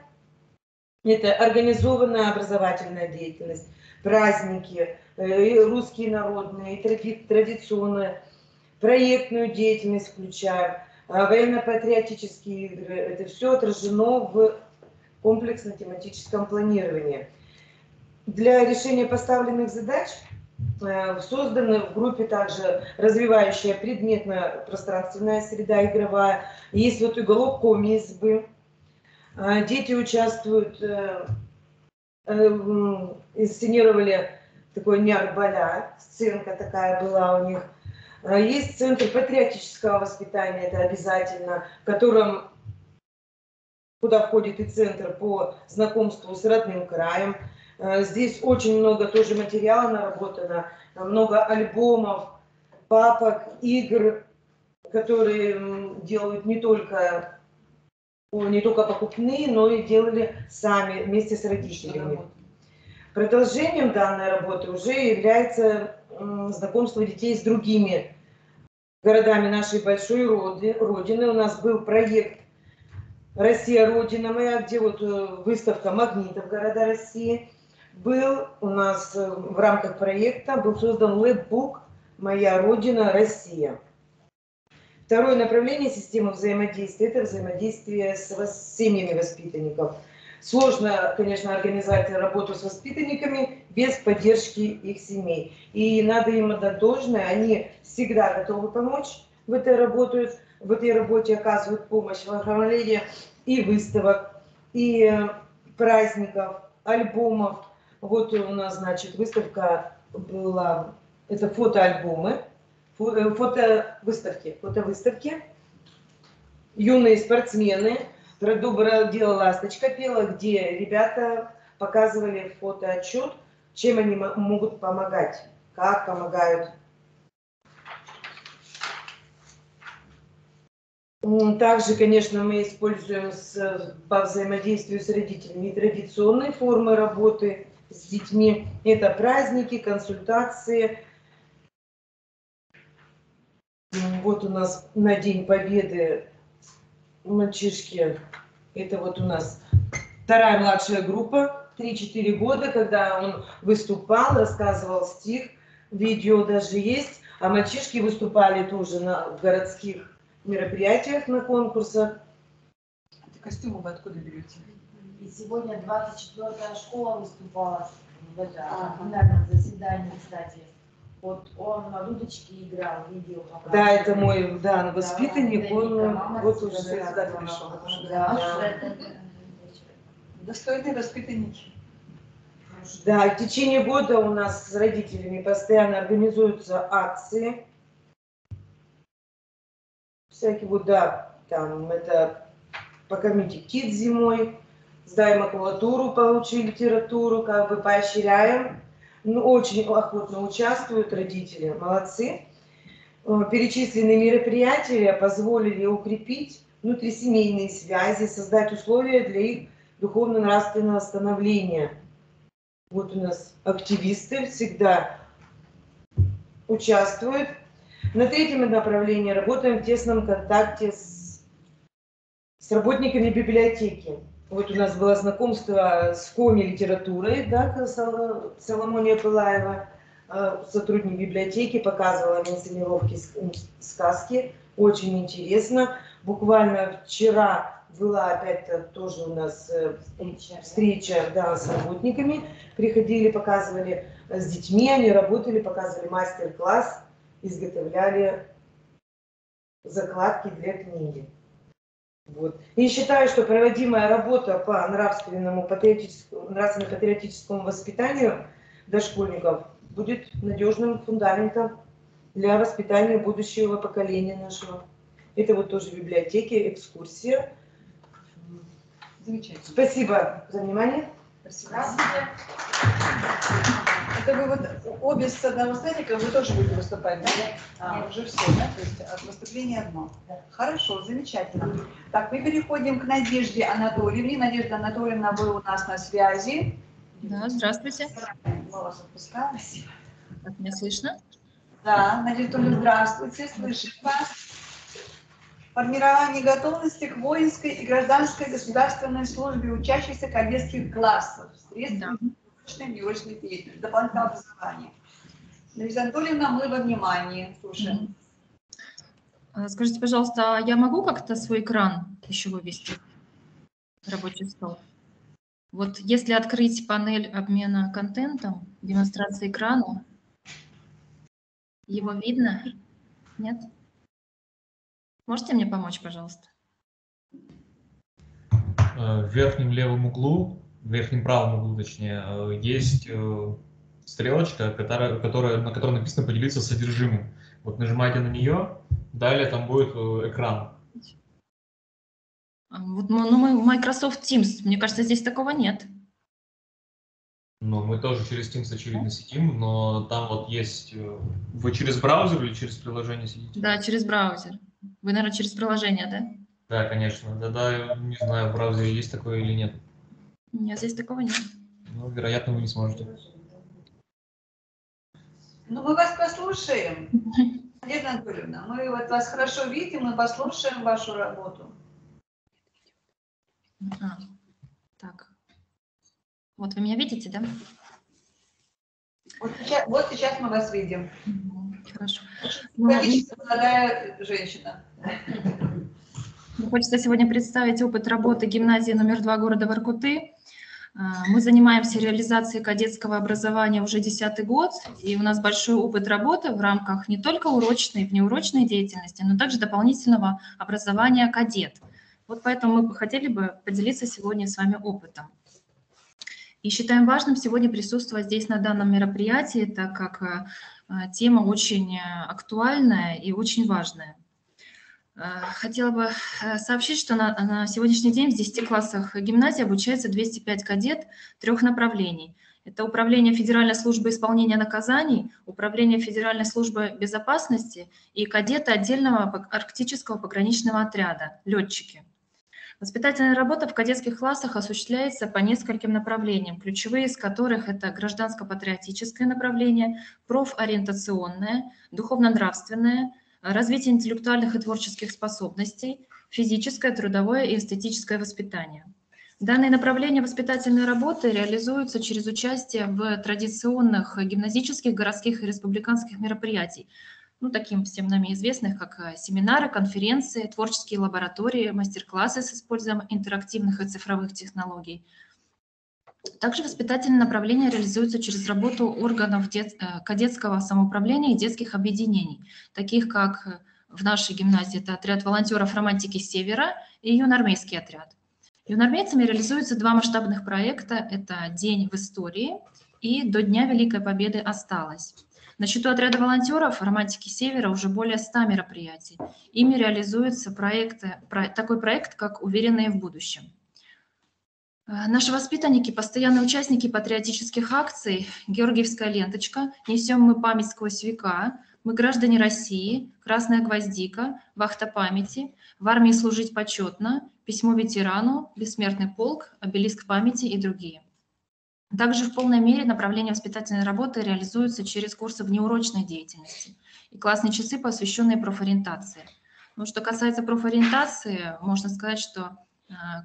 S8: Это организованная образовательная деятельность, праздники, русские народные, традиционные, проектную деятельность включаем, военно-патриотические игры. Это все отражено в комплексно-тематическом планировании. Для решения поставленных задач создана в группе также развивающая предметно-пространственная среда игровая. Есть вот уголок коми-избы. Дети участвуют, инсценировали такой Нярбаля, сценка такая была у них. Есть центр патриотического воспитания, это обязательно, в котором, куда входит и центр по знакомству с родным краем. Здесь очень много тоже материала наработано, много альбомов, папок, игр, которые делают не только покупные, но и делали сами вместе с родителями. Продолжением данной работы уже является знакомство детей с другими городами нашей большой родины. У нас был проект «Россия, Родина моя», где вот выставка магнитов города России. Был у нас в рамках проекта был создан лэпбук «Моя Родина, Россия». Второе направление системы взаимодействия – это взаимодействие с семьями воспитанников. Сложно, конечно, организовать работу с воспитанниками без поддержки их семей. И надо им отдать должное, они всегда готовы помочь в этой работе, оказывают помощь в оформлении и выставок, и праздников, альбомов. Вот у нас, значит, выставка была, это фотоальбомы, фотовыставки. Юные спортсмены, про доброе дело «Ласточка» пела, где ребята показывали фотоотчет, чем они могут помогать, как помогают. Также, конечно, мы используем по взаимодействию с родителями традиционные формы работы с детьми. Это праздники, консультации. Вот у нас на День Победы мальчишки, это вот у нас вторая младшая группа, 3-4 года, когда он выступал, рассказывал стих, видео даже есть, а мальчишки выступали тоже на городских мероприятиях, на конкурсах.
S2: Это костюмы вы откуда берете?
S9: И сегодня 24-я школа выступала в этом заседании, кстати. Вот он на дудочке играл, видео показывал.
S8: Да, это мой воспитанник, он вот уже сюда пришел.
S2: Достойные воспитанники.
S8: Да, в течение года у нас с родителями постоянно организуются акции. Всякие вот, да, там это покормите птиц зимой, сдаем макулатуру, получи литературу, как бы поощряем. Ну, очень охотно участвуют родители, молодцы. Перечисленные мероприятия позволили укрепить внутрисемейные связи, создать условия для их духовно-нравственного становления. Вот у нас активисты всегда участвуют. На третьем направлении работаем в тесном контакте с работниками библиотеки. Вот у нас было знакомство с коми-литературой, да, Соломония Пылаева, сотрудник библиотеки, показывала инсценировки сказки, очень интересно. Буквально вчера была опять тоже у нас встреча, да, с работниками, приходили, показывали с детьми, они работали, показывали мастер-класс, изготовляли закладки для книги. Вот. И считаю, что проводимая работа по нравственно-патриотическому воспитанию дошкольников будет надежным фундаментом для воспитания будущего поколения нашего. Это вот тоже библиотеки, экскурсия.
S2: Замечательно.
S8: Спасибо за внимание.
S2: Спасибо. Это вы вот обе с одного стадика, вы тоже будете выступать, да? Нет. Уже все, да? То есть выступление одно. Да. Хорошо, замечательно. Так, мы переходим к Надежде Анатольевне. Надежда Анатольевна, вы у нас на связи.
S10: Да, здравствуйте.
S2: Мы вас отпускаем.
S10: Как меня слышно?
S2: Да, Надежда Анатольевна, здравствуйте, слышим вас. Формирование готовности к воинской и гражданской государственной службе учащихся кадетских классов. Средства неурочной деятельности, дополнительного образования. Надежда Анатольевна, мы во внимании. Слушаем.
S10: Скажите, пожалуйста, а я могу как-то свой экран еще вывести? Рабочий стол. Вот если открыть панель обмена контентом, демонстрации экрана, его видно? Нет? Можете мне помочь, пожалуйста?
S3: В верхнем левом углу, в верхнем правом углу, точнее, есть стрелочка, на которой написано «Поделиться содержимым». Вот нажимаете на нее, далее там будет экран.
S10: Вот, ну, Microsoft Teams, мне кажется, здесь такого нет.
S3: Ну, мы тоже через Teams, очевидно, сидим, но там вот есть... Вы через браузер или через приложение сидите?
S10: Да, через браузер. Вы, наверное, через приложение, да?
S3: Да, конечно. Да, не знаю, в браузере есть такое или нет.
S10: Нет, здесь такого нет.
S3: Ну, вероятно, вы не сможете.
S2: Ну, мы вас послушаем, Надежда Анатольевна. Мы вот вас хорошо видим, мы послушаем вашу работу.
S10: Так. Вот вы меня видите, да?
S2: Вот сейчас мы вас видим.
S10: Хорошо.
S2: Симпатичная молодая женщина.
S10: Хочется сегодня представить опыт работы гимназии номер 2 города Воркуты. Мы занимаемся реализацией кадетского образования уже 10-й год, и у нас большой опыт работы в рамках не только урочной, внеурочной деятельности, но также дополнительного образования кадет. Вот поэтому мы хотели бы поделиться сегодня с вами опытом. И считаем важным сегодня присутствовать здесь на данном мероприятии, так как тема очень актуальная и очень важная. Хотела бы сообщить, что на сегодняшний день в 10 классах гимназии обучается 205 кадет 3 направлений. Это Управление Федеральной службы исполнения наказаний, Управление Федеральной службы безопасности и кадеты отдельного арктического пограничного отряда, летчики. Воспитательная работа в кадетских классах осуществляется по нескольким направлениям, ключевые из которых это гражданско-патриотическое направление, профориентационное, духовно-нравственное, развитие интеллектуальных и творческих способностей, физическое, трудовое и эстетическое воспитание. Данные направления воспитательной работы реализуются через участие в традиционных гимназических, городских и республиканских мероприятиях, таким всем нами известных, как семинары, конференции, творческие лаборатории, мастер-классы с использованием интерактивных и цифровых технологий. Также воспитательные направления реализуются через работу органов кадетского самоуправления и детских объединений, таких как в нашей гимназии это отряд волонтеров «Романтики Севера» и юноармейский отряд. Юноармейцами реализуются 2 масштабных проекта – это «День в истории» и «До Дня Великой Победы осталось». На счету отряда волонтеров «Романтики Севера» уже более 100 мероприятий. Ими реализуется такой проект, как «Уверенные в будущем». Наши воспитанники – постоянные участники патриотических акций «Георгиевская ленточка», «Несем мы память сквозь века», «Мы граждане России», «Красная гвоздика», «Вахта памяти», «В армии служить почетно», «Письмо ветерану», «Бессмертный полк», «Обелиск памяти» и другие. Также в полной мере направления воспитательной работы реализуются через курсы внеурочной деятельности и классные часы, посвященные профориентации. Что касается профориентации, можно сказать, что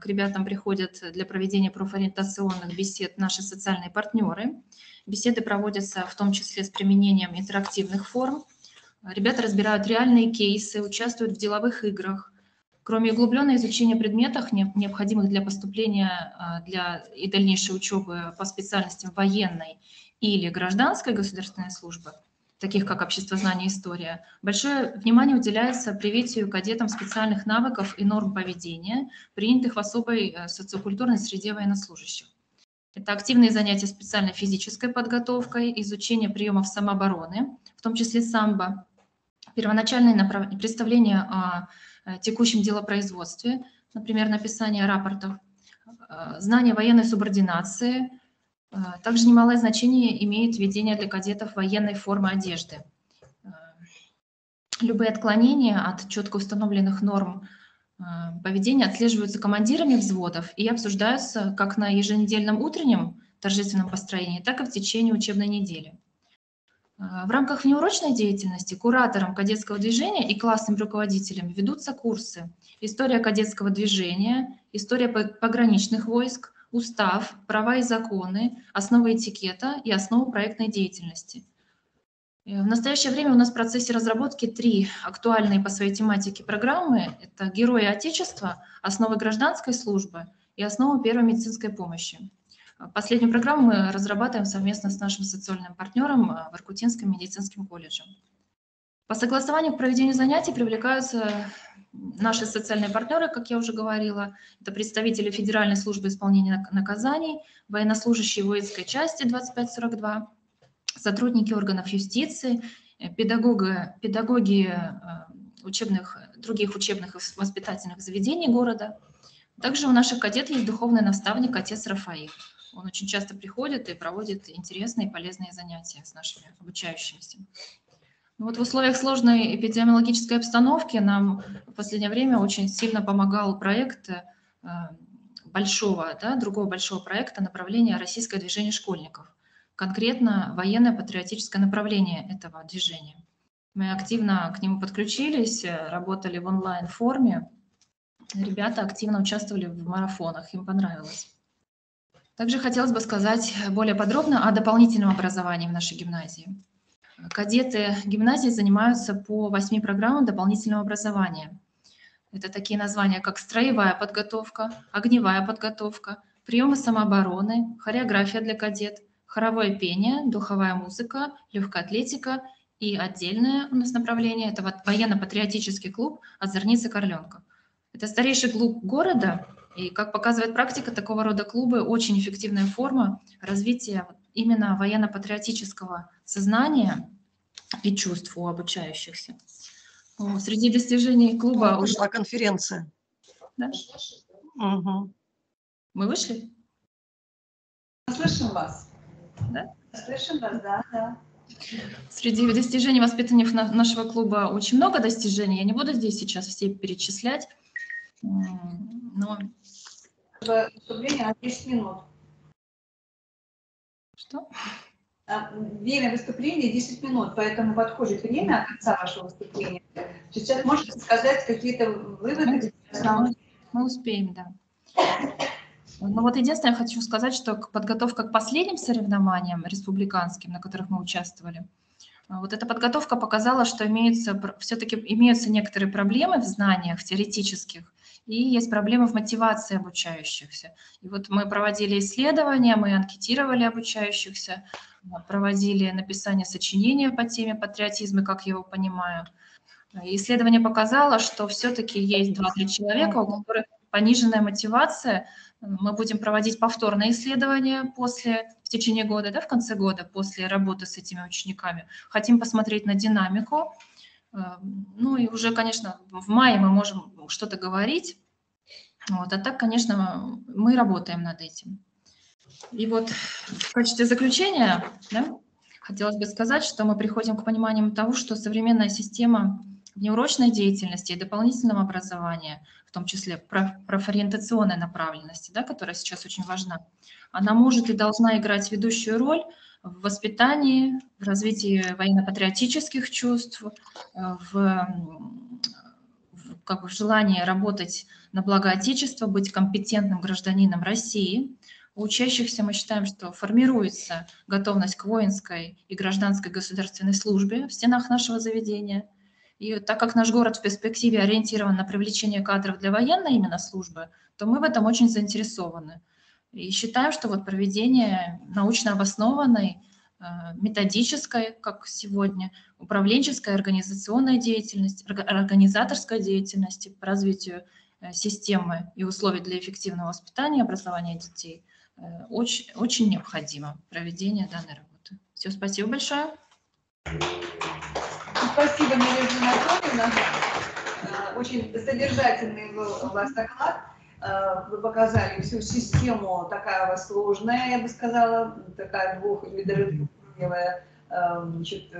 S10: к ребятам приходят для проведения профориентационных бесед наши социальные партнеры. Беседы проводятся в том числе с применением интерактивных форм. Ребята разбирают реальные кейсы, участвуют в деловых играх. Кроме углубленного изучения предметов, необходимых для поступления и дальнейшей учебы по специальностям военной или гражданской государственной службы, таких как обществознание и история, большое внимание уделяется привитию кадетам специальных навыков и норм поведения, принятых в особой социокультурной среде военнослужащих. Это активные занятия специальной физической подготовкой, изучение приемов самообороны, в том числе самбо, первоначальное представление о текущем делопроизводстве, например, написание рапортов, знание военной субординации. Также немалое значение имеет введение для кадетов военной формы одежды. Любые отклонения от четко установленных норм поведения отслеживаются командирами взводов и обсуждаются как на еженедельном утреннем торжественном построении, так и в течение учебной недели. В рамках внеурочной деятельности куратором кадетского движения и классным руководителем ведутся курсы «История кадетского движения», «История пограничных войск», «Устав», «Права и законы», «Основы этикета» и «Основы проектной деятельности». В настоящее время у нас в процессе разработки 3 актуальные по своей тематике программы. Это «Герои Отечества», «Основы гражданской службы» и «Основы первой медицинской помощи». Последнюю программу мы разрабатываем совместно с нашим социальным партнером Воркутинским медицинским колледжем. По согласованию к проведению занятий привлекаются наши социальные партнеры, как я уже говорила. Это представители Федеральной службы исполнения наказаний, военнослужащие воинской части 2542, сотрудники органов юстиции, педагоги других учебных и воспитательных заведений города. Также у наших кадет есть духовный наставник отец Рафаил. Он очень часто приходит и проводит интересные и полезные занятия с нашими обучающимися. Вот в условиях сложной эпидемиологической обстановки нам в последнее время очень сильно помогал проект другого большого проекта направления «Российское движение школьников». Конкретно военно-патриотическое направление этого движения. Мы активно к нему подключились, работали в онлайн-форме. Ребята активно участвовали в марафонах, им понравилось. Также хотелось бы сказать более подробно о дополнительном образовании в нашей гимназии. Кадеты гимназии занимаются по 8 программам дополнительного образования. Это такие названия, как строевая подготовка, огневая подготовка, приемы самообороны, хореография для кадет, хоровое пение, духовая музыка, легкая атлетика и отдельное у нас направление – это военно-патриотический клуб «Озорница Корленка». Это старейший клуб города, и, как показывает практика, такого рода клубы – очень эффективная форма развития именно военно-патриотического сознания и чувств у обучающихся. Среди достижений клуба...
S11: Ушла конференция.
S10: Да?
S11: Угу.
S10: Мы вышли?
S2: Слышим вас.
S10: Да?
S2: Слышим вас, да.
S10: Среди достижений воспитанников нашего клуба очень много достижений. Я не буду здесь сейчас все перечислять. Но...
S2: Выступление на 10 минут.
S10: Что?
S2: Время выступления 10 минут, поэтому подходит время от конца вашего выступления. Сейчас можете сказать какие-то выводы?
S10: Мы успеем, да. Ну вот единственное, я хочу сказать, что подготовка к последним соревнованиям республиканским, на которых мы участвовали, вот эта подготовка показала, что все-таки имеются некоторые проблемы в знаниях теоретических, и есть проблемы в мотивации обучающихся. И вот мы проводили исследования, мы анкетировали обучающихся, проводили написание сочинения по теме патриотизма, как я его понимаю. И исследование показало, что все-таки есть 2-3 человека, у которых пониженная мотивация. Мы будем проводить повторное исследование в течение года, в конце года, после работы с этими учениками. Хотим посмотреть на динамику. Ну и уже, конечно, в мае мы можем что-то говорить. Вот, а так, конечно, мы работаем над этим. И вот в качестве заключения хотелось бы сказать, что мы приходим к пониманию того, что современная система внеурочной деятельности и дополнительного образования, в том числе профориентационной направленности, которая сейчас очень важна, она может и должна играть ведущую роль в воспитании, в развитии военно-патриотических чувств, в желании работать на благо Отечества, быть компетентным гражданином России. У учащихся мы считаем, что формируется готовность к воинской и гражданской государственной службе в стенах нашего заведения. И так как наш город в перспективе ориентирован на привлечение кадров для военной именно службы, то мы в этом очень заинтересованы. И считаем, что вот проведение научно обоснованной, методической, как сегодня, управленческой, организационной деятельности, организаторской деятельности по развитию системы и условий для эффективного воспитания и образования детей очень, очень необходимо проведение данной работы. Все, спасибо большое.
S2: Спасибо, Надежда Анатольевна. Очень содержательный был у вас доклад. Вы показали всю систему, такая у вас сложная, я бы сказала, такая двухуровневая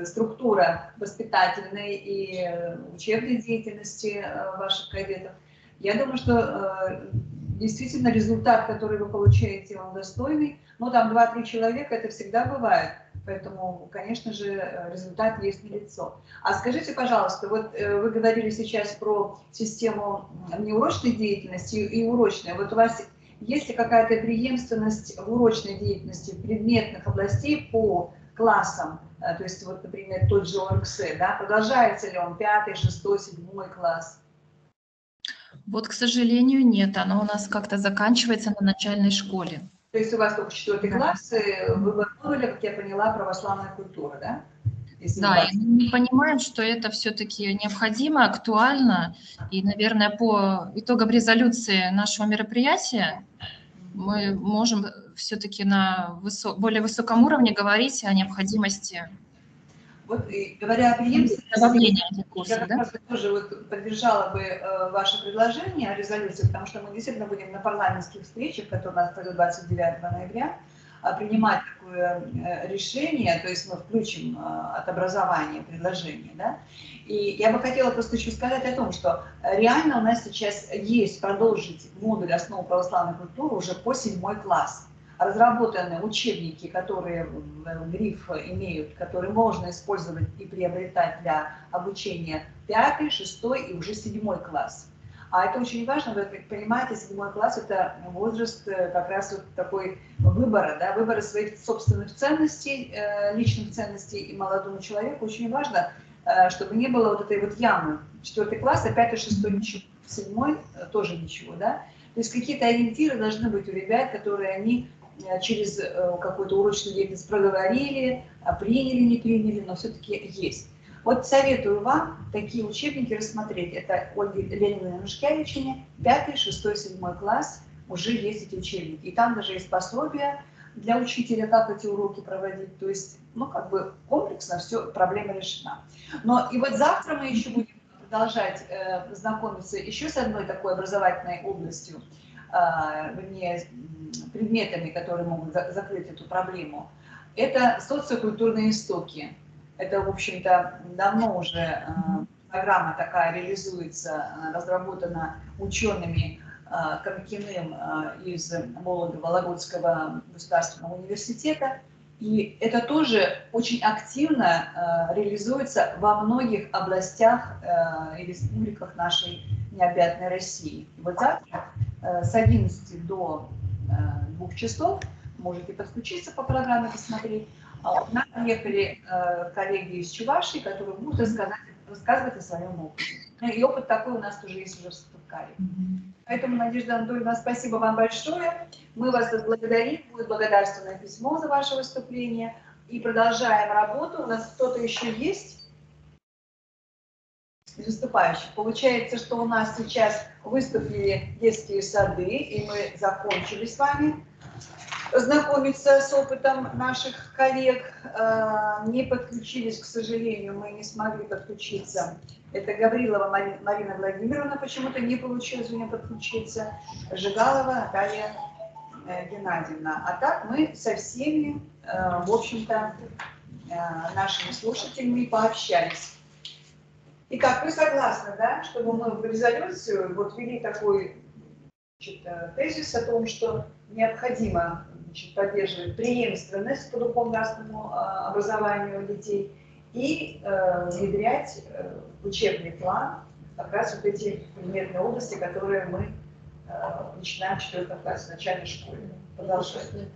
S2: структура воспитательной и учебной деятельности ваших кадетов. Я думаю, что действительно результат, который вы получаете, он достойный. Но там 2-3 человека, это всегда бывает. Поэтому, конечно же, результат есть налицо. А скажите, пожалуйста, вот вы говорили сейчас про систему неурочной деятельности и урочной. Вот у вас есть ли какая-то преемственность в урочной деятельности предметных областей по классам? То есть, вот, например, тот же ОРКС, продолжается ли он 5, 6, 7 класс?
S10: Вот, к сожалению, нет. Оно у нас как-то заканчивается на начальной школе.
S2: То есть у вас только 4 класс, вы выбрали, как я поняла, православная культура, да?
S10: Да, и мы понимаем, что это все-таки необходимо, актуально. И, наверное, по итогам резолюции нашего мероприятия мы можем все-таки на более высоком уровне говорить о необходимости.
S2: Вот, и говоря о преемственности, я как раз тоже вот поддержала бы ваше предложение о резолюции, потому что мы действительно будем на парламентских встречах, которые у нас пройдут 29 ноября, принимать такое решение, то есть мы включим от образования предложение, да. И я бы хотела просто еще сказать о том, что реально у нас сейчас есть продолжить модуль основ православной культуры уже по 7 класс. Разработаны учебники, которые гриф имеют, которые можно использовать и приобретать для обучения 5, 6 и уже 7 класс. А это очень важно, вы понимаете, 7 класс – это возраст как раз вот такой выбора, да, выбора своих собственных ценностей, личных ценностей, и молодому человеку очень важно, чтобы не было вот этой вот ямы. 4 класс, а 5, 6 ничего, 7 тоже ничего, да. То есть какие-то ориентиры должны быть у ребят, которые они через какую-то урочную деятельность проговорили, приняли, не приняли, но все-таки есть. Вот советую вам такие учебники рассмотреть. Это Ольги Лениной Нушкевичине, 5, 6, 7 класс, уже есть эти учебники. И там даже есть пособия для учителя, как эти уроки проводить. То есть, ну, как бы комплексно все, проблема решена. Но и вот завтра мы еще будем продолжать знакомиться еще с одной такой образовательной областью, вернее, предметами, которые могут закрыть эту проблему. Это социокультурные истоки. Это, в общем-то, давно уже программа такая реализуется, разработана учеными Камкиным из Вологодского государственного университета. И это тоже очень активно реализуется во многих областях и республиках нашей необъятной России. И вот завтра с 11 до 2 часов можете подключиться по программе, посмотреть. К нам приехали коллеги из Чувашии, которые будут рассказывать о своем опыте. И опыт такой у нас тоже есть уже в Сыктывкаре. Поэтому, Надежда Анатольевна, спасибо вам большое. Мы вас благодарим. Будет благодарственное письмо за ваше выступление. И продолжаем работу. У нас кто-то еще есть из выступающих. Получается, что у нас сейчас выступили детские сады, и мы закончили с вами знакомиться с опытом наших коллег. Не подключились, к сожалению, мы не смогли подключиться. Это Гаврилова Марина Владимировна, почему-то не получилось у нее подключиться. Жигалова Наталья Геннадьевна. А так мы со всеми, в общем-то, нашими слушателями пообщались. Итак, вы согласны, да, чтобы мы в резолюцию вот ввели такой, значит, тезис о том, что необходимо, значит, поддерживать преемственность по духовно-нравственному образованию детей и внедрять в учебный план как раз вот эти предметные области, которые мы начинаем в 4 классе, в начальной школе. Продолжаем.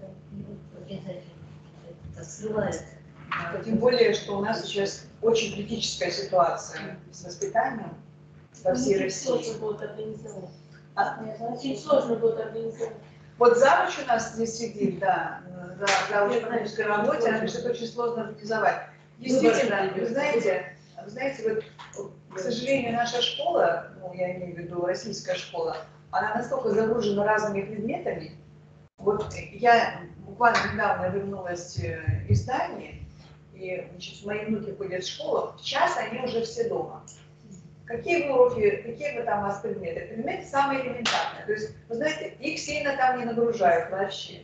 S2: Тем более, что у нас сейчас очень критическая ситуация с воспитанием во всей России.
S9: Очень сложно будет организовать.
S2: Вот завуч у нас здесь сидит, да, завуч по русской работе, она пишет, очень сложно организовать. Действительно, вы знаете, вот, к сожалению, наша школа, ну, я имею в виду российская школа, она настолько загружена разными предметами. Вот я буквально недавно вернулась из Дании, и, значит, мои внуки ходят в школу, в час они уже все дома. Какие вы уроки, какие вы там у вас предметы? Предметы самые элементарные. То есть, вы знаете, их сильно там не нагружают вообще.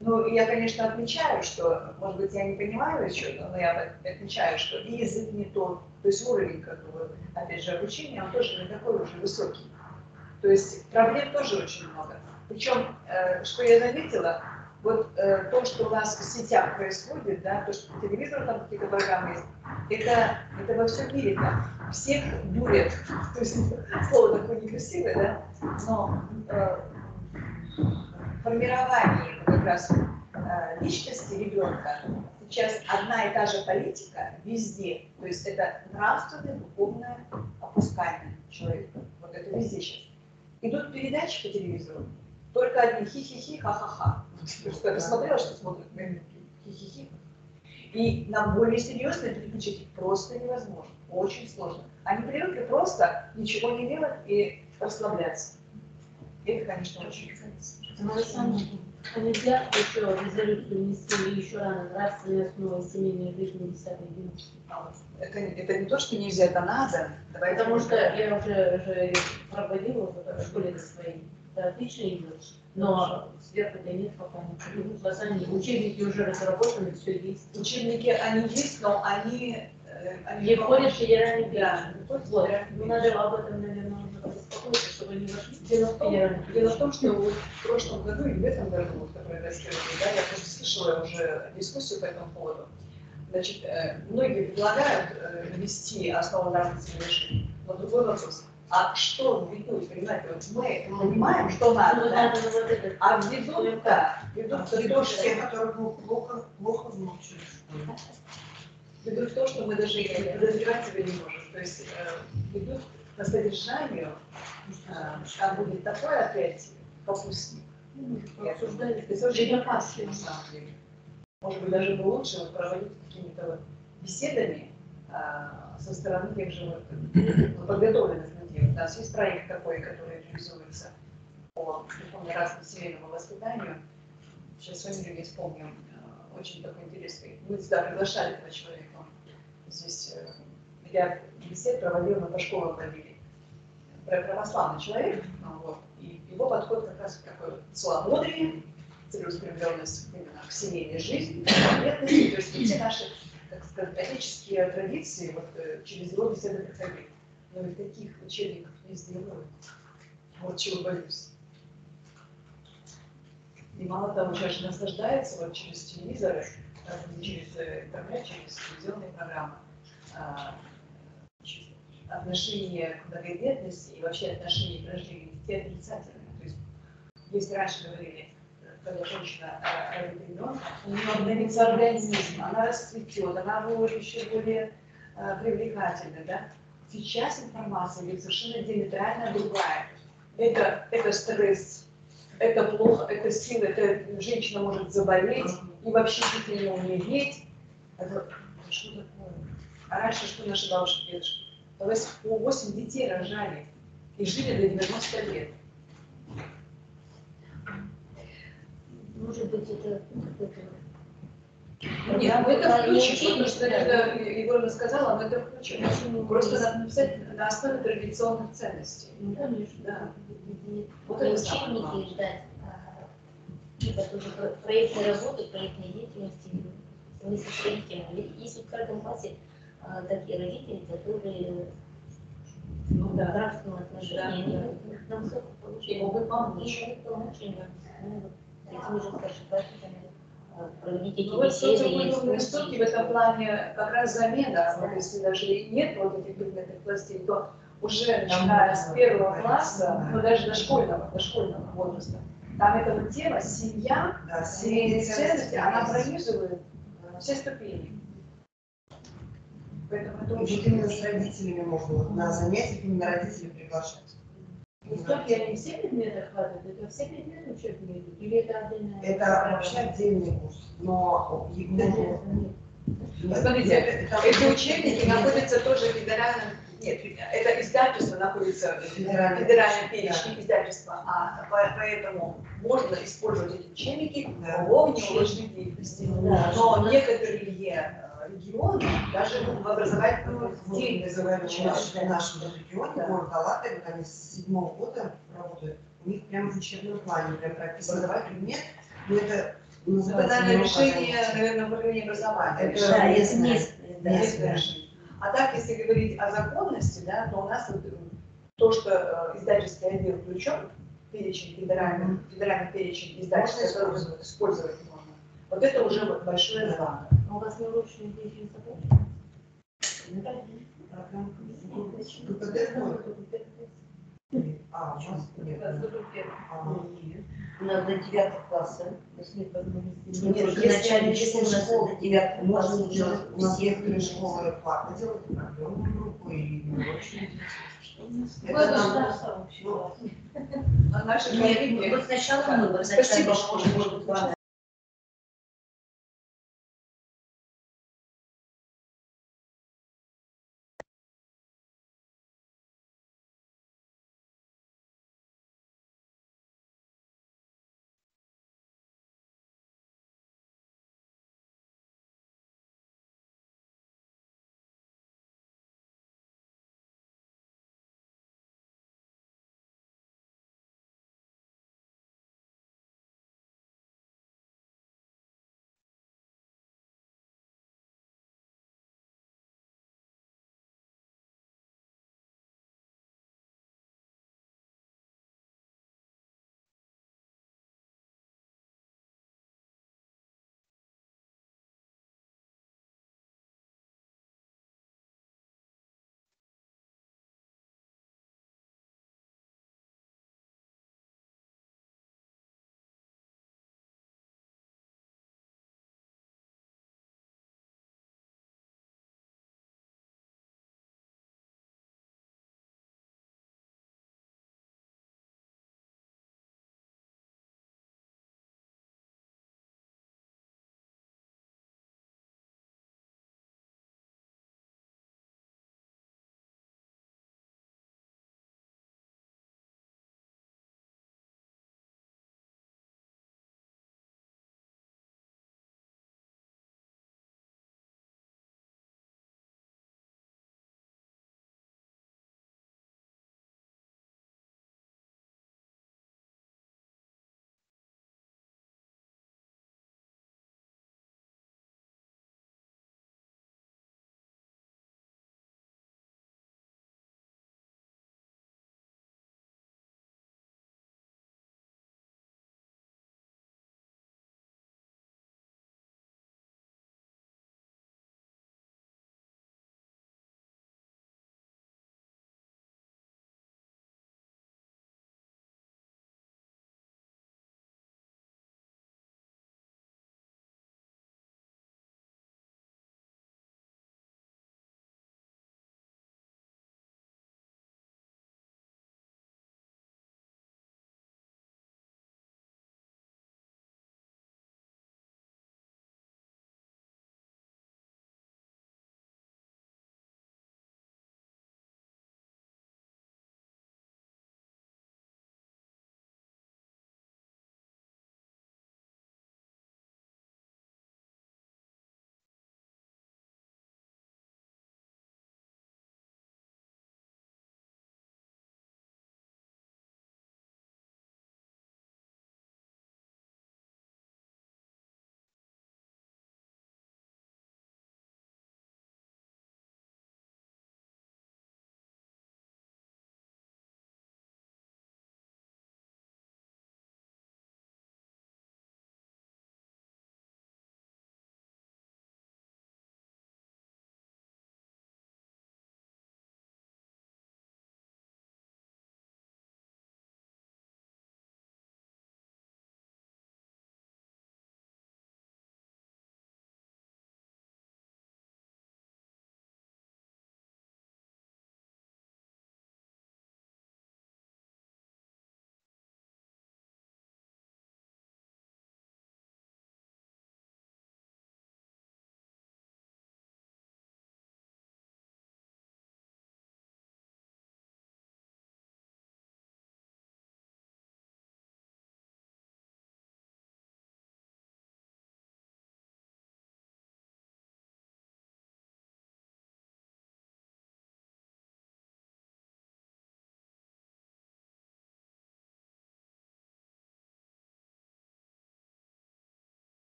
S2: Ну, я, конечно, отмечаю, что, может быть, я не понимаю еще, но я отмечаю, что и язык не тот, то есть уровень, как бы, опять же, обучения, он тоже не такой уже высокий. То есть проблем тоже очень много. Причем, что я заметила, вот то, что у нас в сетях происходит, да, то, что по телевизору там какие-то программы есть, это во всем мире там. Всех дурят. То есть слово такое некрасивое, да, но формирование как раз личности ребенка сейчас одна и та же политика везде. То есть это нравственное, духовное опускание человека. Вот это везде сейчас. Идут передачи по телевизору, только одни хи-хи-хи, ха-ха-ха. Я посмотрела, что смотрят хи-хи-хи. И нам более серьезно переключить просто невозможно. Очень сложно. Они привыкли просто ничего не делать и расслабляться. Это, конечно, очень
S9: А нельзя еще резолюцию внести еще рано, нравственная основа семейной жизни 10-11.
S2: Это не то, что нельзя, это надо.
S9: Потому что я уже проводила в школе своей это отлично идет, но сверху-то нет пока ничего. Учебники уже разработаны, все есть.
S2: Учебники, они есть, но они
S9: не входят в федеральный
S2: да,
S9: вот. Ну, надо об этом, наверное, нужно побеспокоиться, чтобы они вошли в
S2: Дело в том, что вот в прошлом году и в этом году, вот, который тестировали, да, я просто слышала уже дискуссию по этому поводу. Значит, многие предлагают ввести основу нравственного решения. Но другой вопрос. А что введут, понимаете, вот мы понимаем, что надо, да? А введут, да, введут то, что те, которые плохо научились. Ведут то, что мы даже и подозревать себе не можем. То есть ведут по содержанию, там будет такой опять фокусник. И обсуждали, это очень опасно на самом деле. Может быть, даже было лучше вот проводить какими-то вот беседами со стороны тех же вот, подготовленных людей. У нас есть проект такой, который реализуется по разному семейному воспитанию. Сейчас фамилию не вспомню. Очень такой интересный. Мы сюда приглашали этого человека. Здесь я бесед проводила, мы по школам провели. Православный человек, вот, и его подход как раз такой вот целомудрие, целеустремленность именно к семейной жизни, конкретности, то есть все наши, так сказать, отеческие традиции вот, через его беседы проходили. Но ведь таких учебников не сделают. Вот чего боюсь. И мало того, человек наслаждается вот через телевизоры, через интернет, через телевизионные программы, отношение к многодетности и вообще отношение к рождению детей отрицательное. То есть, если раньше говорили, когда женщина родит ребенка, у нее обновится организм, она расцветет, она будет еще более привлекательной. Да? Сейчас информация ведь совершенно диаметрально другая. Это стресс, это плохо, это сила, это женщина может заболеть и вообще чуть ли не умереть. Это что такое? А раньше что наши бабушки, дедушки? По 8 детей рожали и жили до 90 лет.
S9: Может быть, это какой-то...
S2: Нет, мы это включим, потому что это Егоровна сказала, мы это включим. Просто надо написать на основе традиционных ценностей.
S9: Ну, конечно,
S2: да.
S9: Вот это учебники ждать. Это тоже проектной работы, проектной деятельности, смысл своих тем. Есть в каждом классе такие родители, которые нравственного отношения на высоком положении.
S2: И могут помочь.
S9: И могут помочь им. Этим уже старшеклассниками проводить эти
S2: вот
S9: беседы.
S2: Социокультурные штуки в этом плане как раз замена. Вот если даже и нет вот этих предметных пластин, то уже начиная с первого класса, ну даже дошкольного возраста, там эта вот тема семья, семейные ценности, она пронизывает все ступени. Поэтому это
S1: очень именно с родителями можно вот, на занятиях именно родителей приглашать.
S9: Инструктор, они все предметы охватывают? Это все предметы учебные идут? Или это отдельная?
S1: Это вообще отдельный курс. Но
S2: смотрите, эти учебники находятся тоже в федеральном... Нет, это издательство находится в федеральном перечне издательства, поэтому можно использовать эти учебники в обучении деятельности. Но некоторые регионы, даже в образовательном деятельности,
S1: в нашем регионе, город Алатырь, вот они с 7-го года работают, у них прямо в учебном плане прям прописан предмет, но это
S2: национальное решение, наверное, управления образования.
S1: Это
S2: местное решение. А так, если говорить о законности, да, то у нас вот, то, что издательский отдел включен, перечень федеральный перечень издательств, который использовать можно, вот это уже вот большое злато.
S9: А у вас научная деятельность закончена?
S7: У нас до 9 класса.
S1: Начальная школа до 9 можно делать. У нас некоторые школы платно делают определенную группу и
S2: наши коллеги.
S7: Вот сначала мы,
S2: Спасибо,
S7: может быть,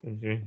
S12: Извините.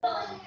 S9: Thank you.